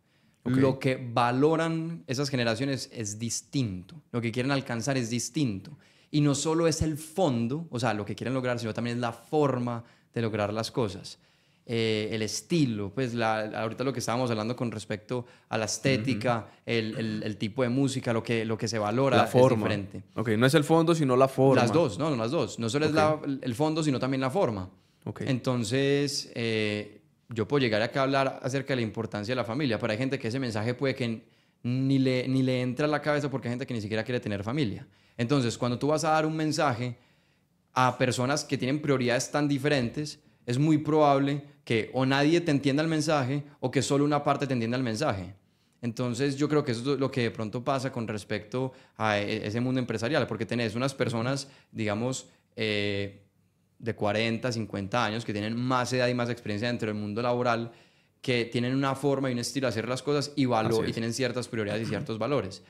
Okay. Lo que valoran esas generaciones es distinto. Lo que quieren alcanzar es distinto. Y no solo es el fondo, o sea, lo que quieren lograr, sino también es la forma de lograr las cosas. el estilo, pues ahorita lo que estábamos hablando con respecto a la estética, el tipo de música, lo que se valora La forma. es diferente. Ok, no es el fondo, sino la forma. Las dos, no, las dos. No solo es el fondo, sino también la forma. Ok. Entonces, yo puedo llegar acá a hablar acerca de la importancia de la familia, pero hay gente que ese mensaje puede que ni le entra a la cabeza porque hay gente que ni siquiera quiere tener familia. Entonces, cuando tú vas a dar un mensaje a personas que tienen prioridades tan diferentes, es muy probable que o nadie te entienda el mensaje o que solo una parte te entienda el mensaje. Entonces yo creo que eso es lo que de pronto pasa con respecto a ese mundo empresarial, porque tenés unas personas, digamos, de 40, 50 años que tienen más edad y más experiencia dentro del mundo laboral, que tienen una forma y un estilo de hacer las cosas y tienen ciertas prioridades y ciertos valores.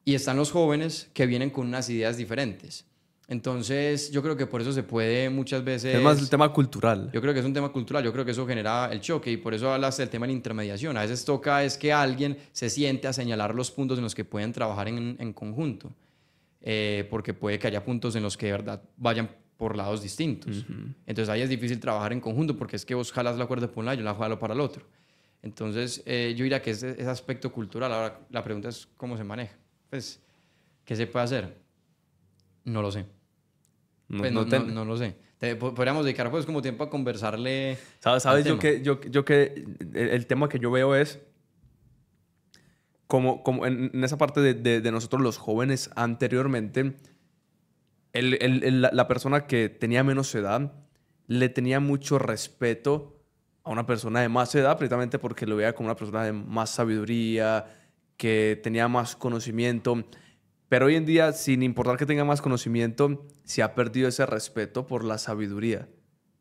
Y están los jóvenes que vienen con unas ideas diferentes. Entonces, yo creo que por eso se puede muchas veces... Es más el tema cultural. Yo creo que es un tema cultural, yo creo que eso genera el choque y por eso hablas del tema de la intermediación. A veces toca es que alguien se siente a señalar los puntos en los que pueden trabajar en conjunto, porque puede que haya puntos en los que de verdad vayan por lados distintos. Entonces ahí es difícil trabajar en conjunto porque es que vos jalas la cuerda por un lado y yo la jalo para el otro. Entonces, yo diría que ese aspecto cultural. Ahora, la pregunta es cómo se maneja. Pues, ¿qué se puede hacer? No lo sé. Pues no lo sé. Podríamos dedicar pues como tiempo a conversarle. ¿Sabes? Yo que el tema que yo veo es como en esa parte de nosotros los jóvenes anteriormente, la persona que tenía menos edad le tenía mucho respeto a una persona de más edad, precisamente porque lo veía como una persona de más sabiduría, que tenía más conocimiento. Pero hoy en día, sin importar que tenga más conocimiento, se ha perdido ese respeto por la sabiduría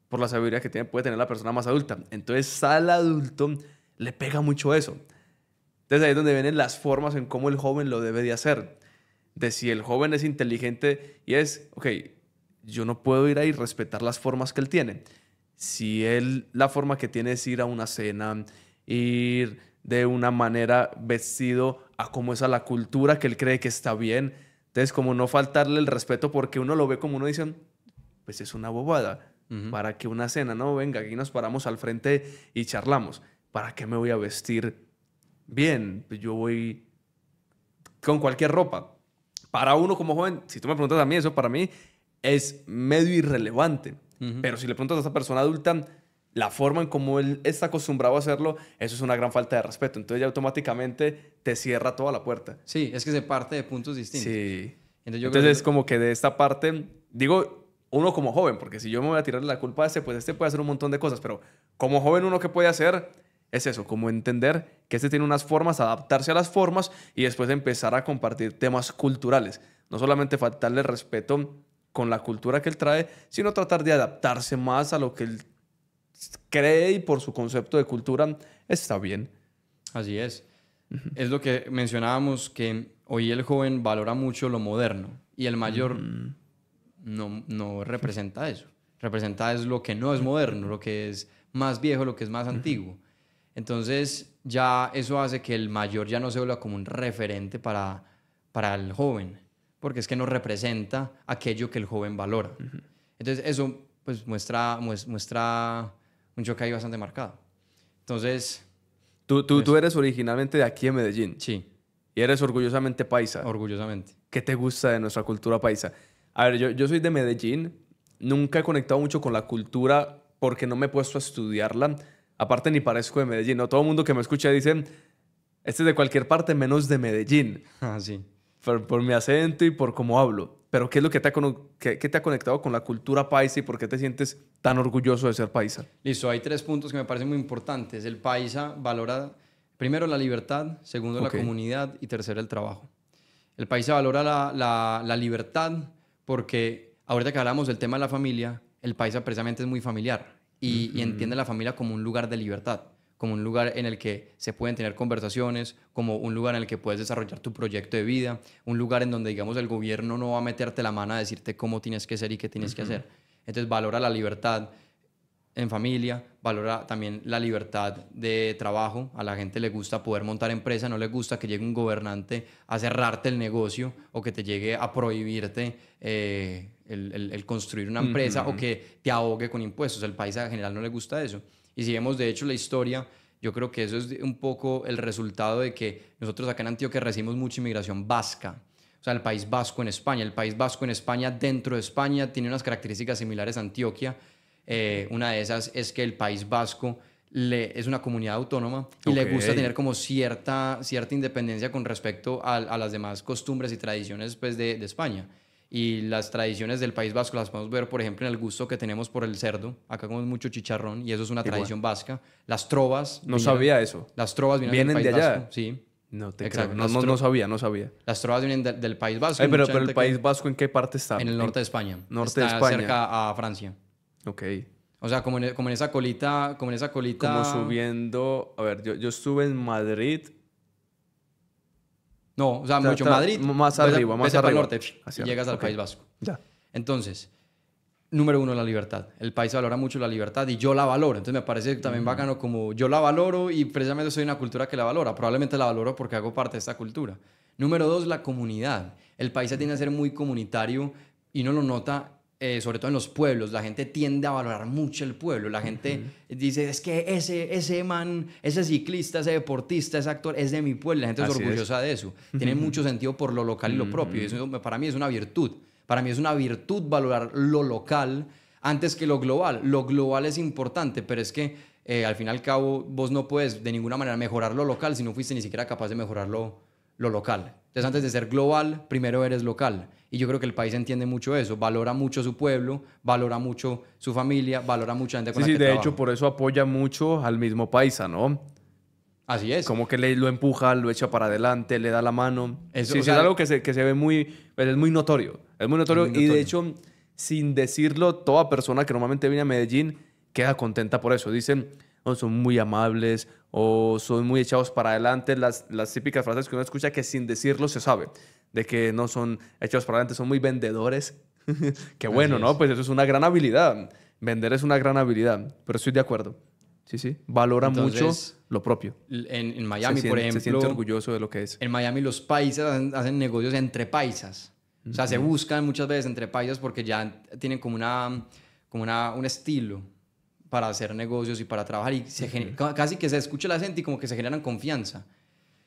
que puede tener la persona más adulta. Entonces, al adulto le pega mucho eso. Entonces, ahí es donde vienen las formas en cómo el joven lo debe de hacer. De si el joven es inteligente y ok, yo no puedo ir ahí y respetar las formas que él tiene. Si la forma que tiene es ir a una cena, ir de una manera vestido a cómo es a la cultura que él cree que está bien. Entonces, como no faltarle el respeto porque uno lo ve como uno dice, pues es una bobada. ¿Para qué una cena? No, venga, aquí nos paramos al frente y charlamos. ¿Para qué me voy a vestir bien? Pues yo voy con cualquier ropa. Para uno como joven, si tú me preguntas a mí, eso para mí es medio irrelevante. Pero si le preguntas a esa persona adulta, la forma en cómo él está acostumbrado a hacerlo, eso es una gran falta de respeto. Entonces ya automáticamente te cierra toda la puerta. Sí, es que se parte de puntos distintos. Sí. Entonces es como que de esta parte, digo, uno como joven, porque si yo me voy a tirarle la culpa a pues este puede hacer un montón de cosas, pero como joven uno que puede hacer es eso, como entender que este tiene unas formas, adaptarse a las formas y después empezar a compartir temas culturales. No solamente faltarle respeto con la cultura que él trae, sino tratar de adaptarse más a lo que él cree y por su concepto de cultura está bien. Así es. Es lo que mencionábamos, que hoy el joven valora mucho lo moderno y el mayor no representa eso. Representa es lo que no es moderno, lo que es más viejo, lo que es más antiguo. Entonces ya eso hace que el mayor ya no se vuelva como un referente para el joven, porque es que no representa aquello que el joven valora. Entonces eso pues muestra un choque ahí bastante marcado. Entonces... Tú eres originalmente de aquí en Medellín. Sí. Y eres orgullosamente paisa. Orgullosamente. ¿Qué te gusta de nuestra cultura paisa? A ver, yo soy de Medellín. Nunca he conectado mucho con la cultura porque no me he puesto a estudiarla. Aparte, ni parezco de Medellín. No, todo el mundo que me escucha dice, este es de cualquier parte menos de Medellín. Ah, sí. Por mi acento y por cómo hablo. Pero ¿qué es lo que te ha conectado con la cultura paisa y por qué te sientes tan orgulloso de ser paisa? Listo, hay 3 puntos que me parecen muy importantes. El paisa valora, primero, la libertad, segundo, la comunidad y tercero, el trabajo. El paisa valora la libertad porque, ahorita que hablamos del tema de la familia, el paisa precisamente es muy familiar y entiende la familia como un lugar de libertad, como un lugar en el que se pueden tener conversaciones, como un lugar en el que puedes desarrollar tu proyecto de vida, un lugar en donde, digamos, el gobierno no va a meterte la mano a decirte cómo tienes que ser y qué tienes que hacer. Entonces valora la libertad en familia, valora también la libertad de trabajo. A la gente le gusta poder montar empresa, no le gusta que llegue un gobernante a cerrarte el negocio o que te llegue a prohibirte el construir una empresa o que te ahogue con impuestos. Al país en general no le gusta eso. Y si vemos de hecho la historia, yo creo que eso es un poco el resultado de que nosotros acá en Antioquia recibimos mucha inmigración vasca. O sea, el País Vasco en España. El País Vasco en España, dentro de España, tiene unas características similares a Antioquia. Una de esas es que el País Vasco es una comunidad autónoma y le gusta tener como cierta independencia con respecto a las demás costumbres y tradiciones pues, de España. Y las tradiciones del País Vasco las podemos ver, por ejemplo, en el gusto que tenemos por el cerdo. Acá comemos mucho chicharrón y eso es una tradición vasca. Las trovas. No sabía eso. Las trovas vienen del País de allá. Vasco. Sí. No te creo. No sabía. Las trovas vienen del País Vasco. Pero el País Vasco, ¿en qué parte está? En el norte de España. Norte de Está España. cerca a Francia. Ok. O sea, como en esa colita. Como subiendo. A ver, yo estuve en Madrid. No, o sea, mucho Madrid. Más arriba, más arriba. Para el norte y llegas al País Vasco. Ya. Entonces, número uno, la libertad. El país valora mucho la libertad y yo la valoro. Entonces me parece también bacano como yo la valoro y precisamente soy una cultura que la valora. Probablemente la valoro porque hago parte de esta cultura. Número dos, la comunidad. El país tiende a ser muy comunitario y uno lo nota sobre todo en los pueblos. La gente tiende a valorar mucho el pueblo. La gente dice, es que ese man, ese ciclista, ese deportista, ese actor es de mi pueblo. La gente es orgullosa de eso. Tiene mucho sentido por lo local y lo propio. Y eso para mí es una virtud. Para mí es una virtud valorar lo local antes que lo global. Lo global es importante, pero es que al fin y al cabo vos no puedes de ninguna manera mejorar lo local si no fuiste ni siquiera capaz de mejorar lo local. Entonces, antes de ser global, primero eres local. Y yo creo que el país entiende mucho eso. Valora mucho su pueblo, valora mucho su familia, valora mucho a la gente con la que trabaja. Sí, de hecho, por eso apoya mucho al mismo paisa, ¿no? Así es. Como que lo empuja, lo echa para adelante, le da la mano. Eso, sí, o sea, es algo que se ve muy... Pues es muy notorio. Es muy notorio. Y de hecho, sin decirlo, toda persona que normalmente viene a Medellín queda contenta por eso. Dicen, oh, son muy amables o son muy echados para adelante. Las típicas frases que uno escucha que sin decirlo se sabe. De que no son echados para adelante, son muy vendedores. Qué bueno, ¿no? Pues eso es una gran habilidad. Vender es una gran habilidad. Pero estoy de acuerdo. Sí. Valora mucho lo propio. En Miami, por ejemplo... Se siente orgulloso de lo que es. En Miami los paisas hacen negocios entre paisas. O sea, se buscan muchas veces entre paisas porque ya tienen como un estilo para hacer negocios y para trabajar. Y casi que se escucha la gente y como que se generan confianza.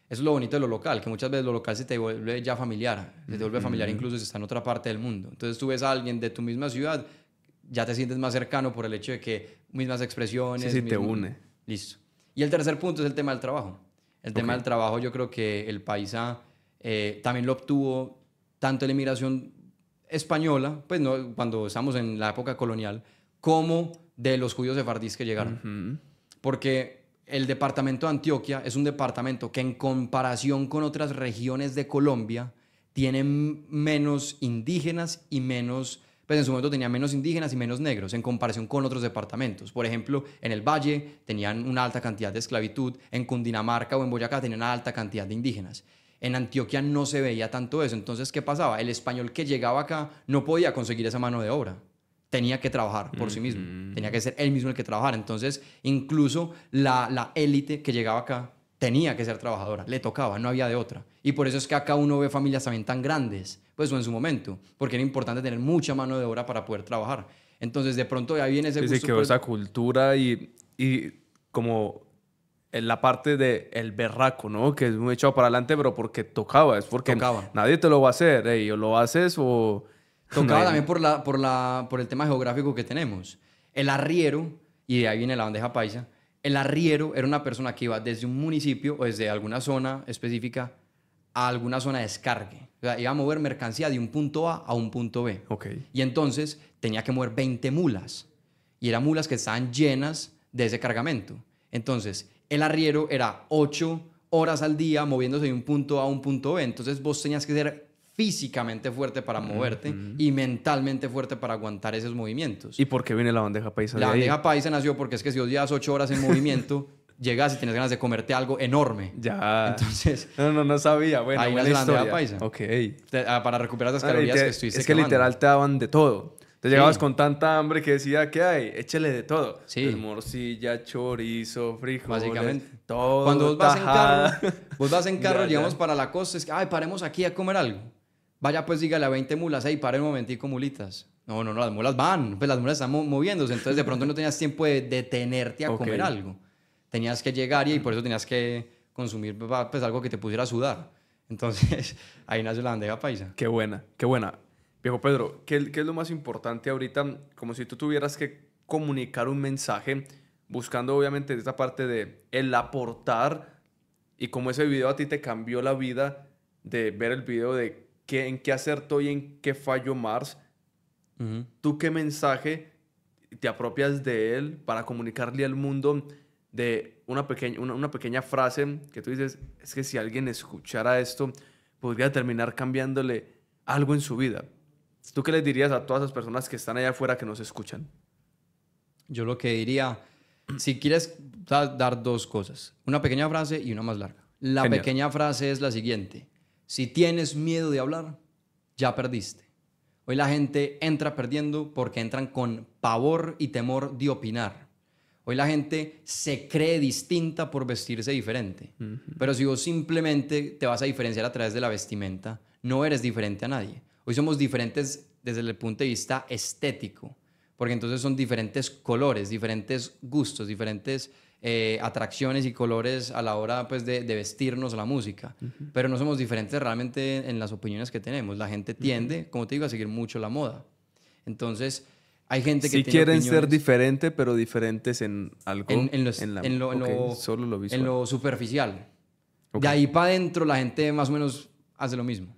Eso es lo bonito de lo local, que muchas veces lo local se te vuelve ya familiar. Se te vuelve familiar incluso si está en otra parte del mundo. Entonces tú ves a alguien de tu misma ciudad, ya te sientes más cercano por el hecho de que mismas expresiones... Sí, te une. Listo. Y el tercer punto es el tema del trabajo. El tema del trabajo, yo creo que el paisa también lo obtuvo tanto en la inmigración española, pues no, cuando estamos en la época colonial, como de los judíos sefardíes que llegaron. Porque el departamento de Antioquia es un departamento que en comparación con otras regiones de Colombia tiene menos indígenas y menos... Pues en su momento tenía menos indígenas y menos negros en comparación con otros departamentos. Por ejemplo, en el Valle tenían una alta cantidad de esclavitud, en Cundinamarca o en Boyacá tenían una alta cantidad de indígenas. En Antioquia no se veía tanto eso. Entonces, ¿qué pasaba? El español que llegaba acá no podía conseguir esa mano de obra. Tenía que trabajar por sí mismo. Tenía que ser él mismo el que trabajara. Entonces, incluso la élite que llegaba acá tenía que ser trabajadora. Le tocaba, no había de otra. Y por eso es que acá uno ve familias también tan grandes, pues o en su momento, porque era importante tener mucha mano de obra para poder trabajar. Entonces, de pronto ya viene ese gusto. Sí, se quedó esa cultura y como en la parte del berraco, ¿no? Que es muy echado para adelante, pero porque tocaba. Es porque nadie te lo va a hacer. O lo haces o... Tocaba también por el tema geográfico que tenemos. El arriero, y de ahí viene la bandeja paisa, el arriero era una persona que iba desde un municipio o desde alguna zona específica a alguna zona de descargue. O sea, iba a mover mercancía de un punto A un punto B. Okay. Y entonces tenía que mover 20 mulas. Y eran mulas que estaban llenas de ese cargamento. Entonces, el arriero era 8 horas al día moviéndose de un punto A un punto B. Entonces, vos tenías que ser físicamente fuerte para moverte y mentalmente fuerte para aguantar esos movimientos. ¿Y por qué viene la bandeja paisa? La bandeja paisa nació porque es que si vos llevas 8 horas en movimiento, llegas y tienes ganas de comerte algo enorme. Ya. Entonces... No sabía. Bueno, ahí nace la bandeja paisa. Ok. Para recuperar las calorías que estuviste Es que quemando. literal te daban de todo. Te llegabas con tanta hambre que decía, ¿qué hay? Échale de todo. Sí. Morcilla, chorizo, frijoles, básicamente. todo. Cuando vos vas en carro, Ya. llegamos para la costa, es que, paremos aquí a comer algo. Vaya pues dígale a 20 mulas, paren un momentico mulitas. No, no, no, las muelas van, pues las muelas están moviéndose, entonces de pronto no tenías tiempo de detenerte a Ok. comer algo. Tenías que llegar y por eso tenías que consumir pues algo que te pusiera a sudar. Entonces, ahí nació la bandeja paisa. Qué buena, qué buena. Viejo Pedro, ¿qué es lo más importante ahorita? Como si tú tuvieras que comunicar un mensaje, buscando obviamente esta parte de el aportar y como ese video a ti te cambió la vida de ver el video de en qué acertó y en qué falló Mars. Ujú. ¿Tú qué mensaje te apropias de él para comunicarle al mundo de una pequeña frase que tú dices, es que si alguien escuchara esto, podría terminar cambiándole algo en su vida? ¿Tú qué les dirías a todas esas personas que están allá afuera que nos escuchan? Yo lo que diría, si quieres dar dos cosas, una pequeña frase y una más larga. La Genial. pequeña frase es la siguiente: si tienes miedo de hablar, ya perdiste. Hoy la gente entra perdiendo porque entran con pavor y temor de opinar. Hoy la gente se cree distinta por vestirse diferente. Pero si vos simplemente te vas a diferenciar a través de la vestimenta, no eres diferente a nadie. Hoy somos diferentes desde el punto de vista estético, porque entonces son diferentes colores, diferentes gustos, diferentes atracciones y colores a la hora pues, de vestirnos la música. Pero no somos diferentes realmente en las opiniones que tenemos. La gente tiende, como te digo, a seguir mucho la moda. Entonces, hay gente que Si tiene quieren ser opiniones diferente, pero diferentes en algo. Ok, solo lo en visual. lo superficial. Ok. De ahí para adentro la gente más o menos hace lo mismo.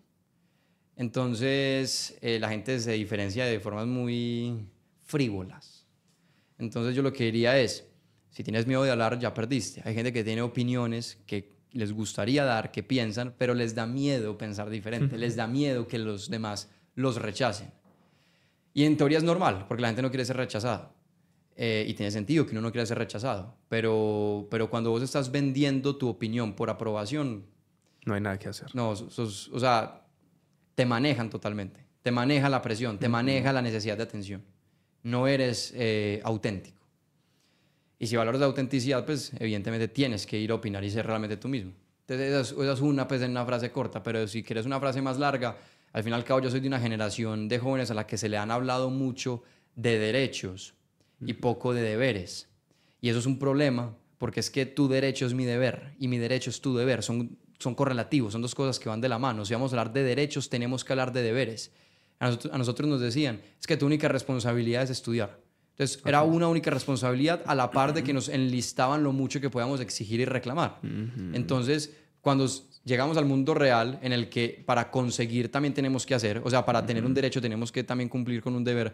Entonces la gente se diferencia de formas muy frívolas. Entonces yo lo que diría es, si tienes miedo de hablar, ya perdiste. Hay gente que tiene opiniones que les gustaría dar, que piensan, pero les da miedo pensar diferente. Les da miedo que los demás los rechacen. Y en teoría es normal, porque la gente no quiere ser rechazada. Y tiene sentido que uno no quiera ser rechazado. Pero cuando vos estás vendiendo tu opinión por aprobación, No hay nada que hacer. no, o sea, te manejan totalmente. Te maneja la presión, te maneja la necesidad de atención. No eres auténtico. Y si valoras la autenticidad, pues evidentemente tienes que ir a opinar y ser realmente tú mismo. Entonces esa es una, pues, en una frase corta, pero si quieres una frase más larga, al fin y al cabo yo soy de una generación de jóvenes a la que se le han hablado mucho de derechos y poco de deberes. Y eso es un problema, porque es que tu derecho es mi deber y mi derecho es tu deber. Son correlativos, son dos cosas que van de la mano. Si vamos a hablar de derechos, tenemos que hablar de deberes. A nosotros nos decían, es que tu única responsabilidad es estudiar. Entonces, era una única responsabilidad a la par de que nos enlistaban lo mucho que podíamos exigir y reclamar. Entonces, cuando llegamos al mundo real, en el que para conseguir también tenemos que hacer, o sea, para tener un derecho tenemos que también cumplir con un deber,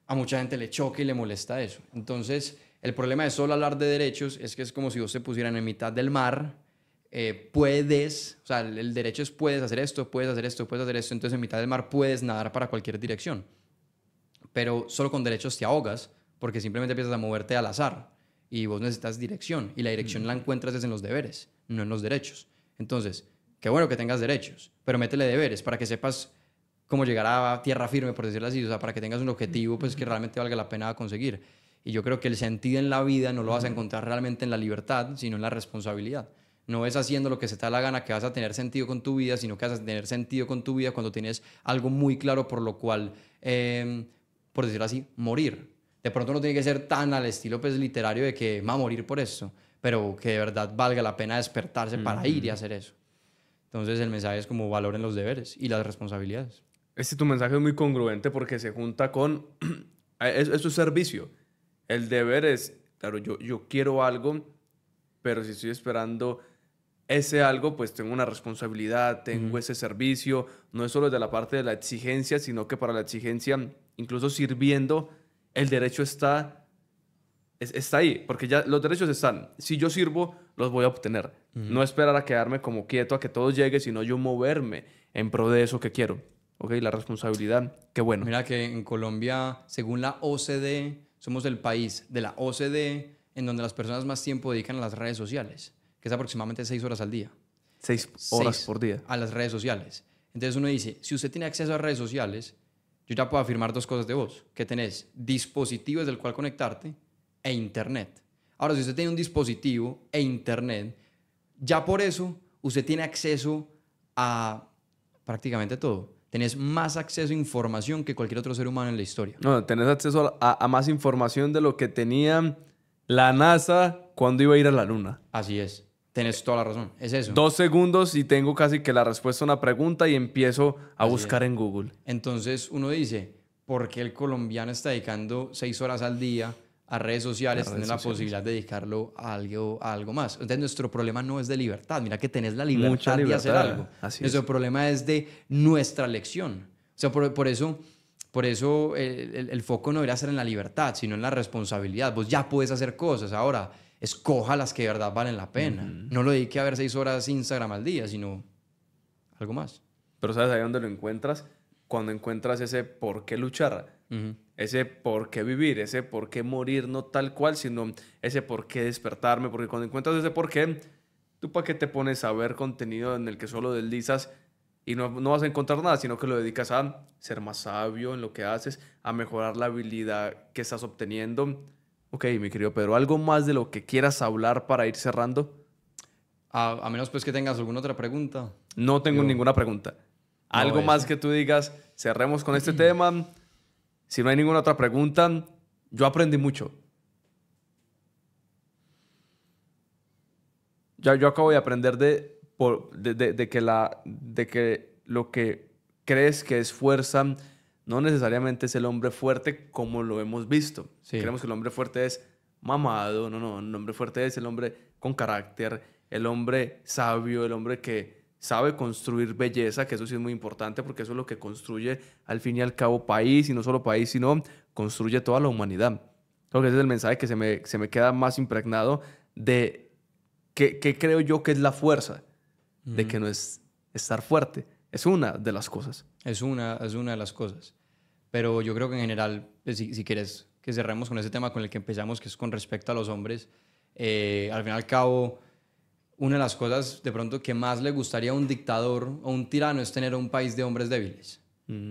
a mucha gente le choca y le molesta eso. Entonces, el problema de solo hablar de derechos es que es como si vos te pusieran en mitad del mar, puedes, o sea, el derecho es puedes hacer esto, puedes hacer esto, puedes hacer esto, entonces en mitad del mar puedes nadar para cualquier dirección. Pero solo con derechos te ahogas porque simplemente empiezas a moverte al azar y vos necesitas dirección y la dirección la encuentras es en los deberes, no en los derechos. Entonces, qué bueno que tengas derechos, pero métele deberes para que sepas cómo llegar a tierra firme, por decirlo así, o sea, para que tengas un objetivo pues, que realmente valga la pena conseguir. Y yo creo que el sentido en la vida no lo vas a encontrar realmente en la libertad, sino en la responsabilidad. No es haciendo lo que se te da la gana que vas a tener sentido con tu vida, sino que vas a tener sentido con tu vida cuando tienes algo muy claro por lo cual, por decirlo así, morir. De pronto no tiene que ser tan al estilo pues, literario de que va a morir por esto, pero que de verdad valga la pena despertarse para ir y hacer eso. Entonces el mensaje es como valoren los deberes y las responsabilidades. Tu mensaje es muy congruente porque se junta con... Eso es servicio. El deber es, claro, yo quiero algo, pero si estoy esperando ese algo, pues tengo una responsabilidad, tengo ese servicio. No es solo de la parte de la exigencia, sino que para la exigencia, incluso sirviendo, el derecho está ahí, porque ya los derechos están. Si yo sirvo, los voy a obtener. No esperar a quedarme como quieto a que todo llegue, sino yo moverme en pro de eso que quiero. ¿Ok? La responsabilidad, qué bueno. Mira que en Colombia, según la OCDE, somos el país de la OCDE en donde las personas más tiempo dedican a las redes sociales, que es aproximadamente 6 horas al día. 6 horas 6 por día. a las redes sociales. Entonces uno dice, si usted tiene acceso a redes sociales, yo ya puedo afirmar dos cosas de vos, que tenés dispositivos del cual conectarte e internet. Ahora, si usted tiene un dispositivo e internet, ya por eso usted tiene acceso a prácticamente todo. Tenés más acceso a información que cualquier otro ser humano en la historia. No, tenés acceso a más información de lo que tenía la NASA cuando iba a ir a la Luna. Así es. Tenés toda la razón. Es eso. 2 segundos y tengo casi que la respuesta a una pregunta y empiezo a Así buscar es. en Google. Entonces uno dice, ¿por qué el colombiano está dedicando 6 horas al día a redes sociales, teniendo la posibilidad de dedicarlo a algo más? Entonces nuestro problema no es de libertad. Mira que tenés la Mucha libertad de hacer libertad. algo. Así Nuestro es. problema es de nuestra elección. O sea, por eso el foco no debería ser en la libertad, sino en la responsabilidad. Vos ya puedes hacer cosas. Ahora, escoja las que de verdad valen la pena. No lo dedique a ver 6 horas Instagram al día, sino algo más. Pero ¿sabes ahí dónde lo encuentras? Cuando encuentras ese por qué luchar, ese por qué vivir, ese por qué morir, no tal cual, sino ese por qué despertarme. Porque cuando encuentras ese por qué, ¿tú para qué te pones a ver contenido en el que solo deslizas y no vas a encontrar nada, sino que lo dedicas a ser más sabio en lo que haces, a mejorar la habilidad que estás obteniendo? Ok, mi querido Pedro, ¿algo más de lo que quieras hablar para ir cerrando? A menos pues que tengas alguna otra pregunta. No tengo Yo- ninguna pregunta. ¿Algo eso. más que tú digas? Cerremos con este tema. Si no hay ninguna otra pregunta, yo aprendí mucho. Yo acabo de aprender de que lo que crees que es fuerza no necesariamente es el hombre fuerte como lo hemos visto. Sí. Creemos que el hombre fuerte es mamado. No. El hombre fuerte es el hombre con carácter, el hombre sabio, el hombre que sabe construir belleza, que eso sí es muy importante porque eso es lo que construye al fin y al cabo país, y no solo país, sino construye toda la humanidad. Creo que ese es el mensaje que se me queda más impregnado de que creo yo que es la fuerza, de que no es estar fuerte, es una de las cosas. Es una de las cosas. Pero yo creo que en general, pues, si quieres que cerremos con ese tema con el que empezamos, que es con respecto a los hombres, al fin y al cabo, una de las cosas de pronto que más le gustaría a un dictador o un tirano es tener un país de hombres débiles.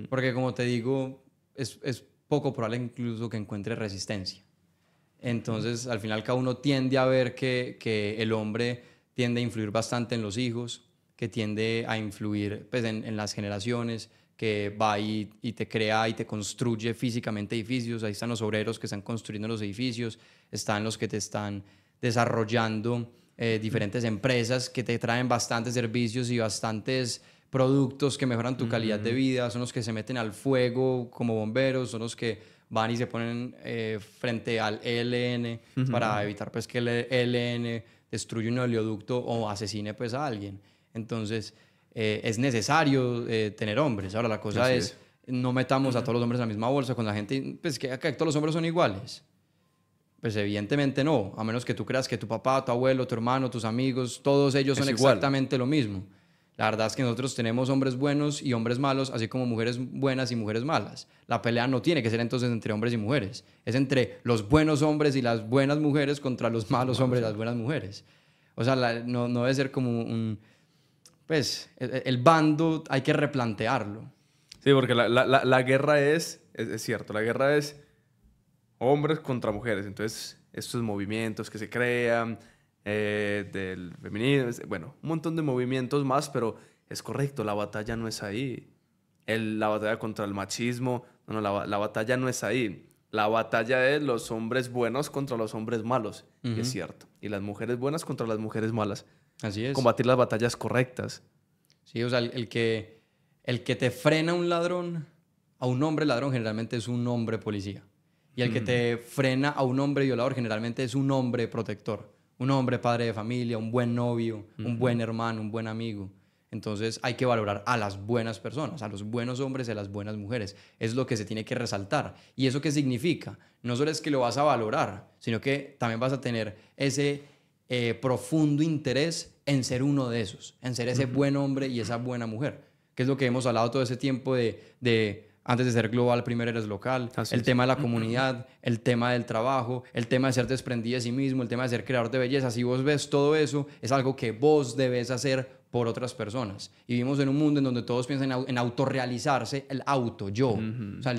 Porque como te digo, es poco probable incluso que encuentre resistencia. Entonces, al final, cada uno tiende a ver que el hombre tiende a influir bastante en los hijos, que tiende a influir pues, en las generaciones, que va y te crea y te construye físicamente edificios. Ahí están los obreros que están construyendo los edificios, están los que te están desarrollando diferentes empresas que te traen bastantes servicios y bastantes productos que mejoran tu calidad de vida, son los que se meten al fuego como bomberos, son los que van y se ponen frente al ELN para evitar pues, que el ELN destruya un oleoducto o asesine pues, a alguien. Entonces, es necesario tener hombres. Ahora, la cosa es, no metamos a todos los hombres en la misma bolsa con la gente, pues que todos los hombres son iguales. Pues evidentemente no, a menos que tú creas que tu papá, tu abuelo, tu hermano, tus amigos, todos ellos son exactamente lo mismo. La verdad es que nosotros tenemos hombres buenos y hombres malos, así como mujeres buenas y mujeres malas. La pelea no tiene que ser entonces entre hombres y mujeres. Es entre los buenos hombres y las buenas mujeres contra los malos hombres y las buenas mujeres. O sea, no debe ser como un... Pues el bando hay que replantearlo. Sí, porque la guerra es cierto, la guerra es hombres contra mujeres. Entonces, estos movimientos que se crean, del feminismo, bueno, un montón de movimientos más, pero es correcto, la batalla no es ahí. La batalla contra el machismo, no, la batalla no es ahí. La batalla es los hombres buenos contra los hombres malos, y es cierto. Y las mujeres buenas contra las mujeres malas. Así es. Combatir las batallas correctas. Sí, o sea, el que te frena a un ladrón, a un hombre ladrón, generalmente es un hombre policía. Y el que te frena a un hombre violador, generalmente es un hombre protector. Un hombre padre de familia, un buen novio, un buen hermano, un buen amigo. Entonces hay que valorar a las buenas personas, a los buenos hombres y a las buenas mujeres. Es lo que se tiene que resaltar. ¿Y eso qué significa? No solo es que lo vas a valorar, sino que también vas a tener ese profundo interés en ser uno de esos, en ser ese buen hombre y esa buena mujer. Que es lo que hemos hablado todo ese tiempo de antes de ser global, primero eres local, el tema de la comunidad, el tema del trabajo, el tema de ser desprendido de sí mismo, el tema de ser creador de belleza. Si vos ves todo eso, es algo que vos debes hacer por otras personas. Y vivimos en un mundo en donde todos piensan en autorrealizarse, el auto, yo. O sea,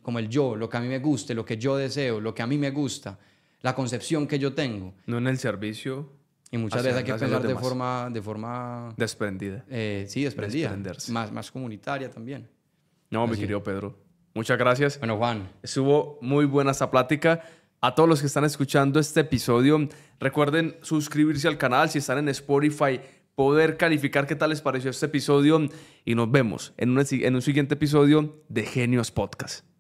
como el yo, lo que a mí me guste, lo que yo deseo, lo que a mí me gusta, la concepción que yo tengo. No en el servicio. Y muchas veces hay que pensar de forma desprendida. sí, desprendida. Desprenderse. Más comunitaria también. No, mi Así. querido Pedro. Muchas gracias. Bueno, Juan, Estuvo muy buena esta plática. A todos los que están escuchando este episodio, recuerden suscribirse al canal. Si están en Spotify, poder calificar qué tal les pareció este episodio. Y nos vemos en un siguiente episodio de Genios Podcast.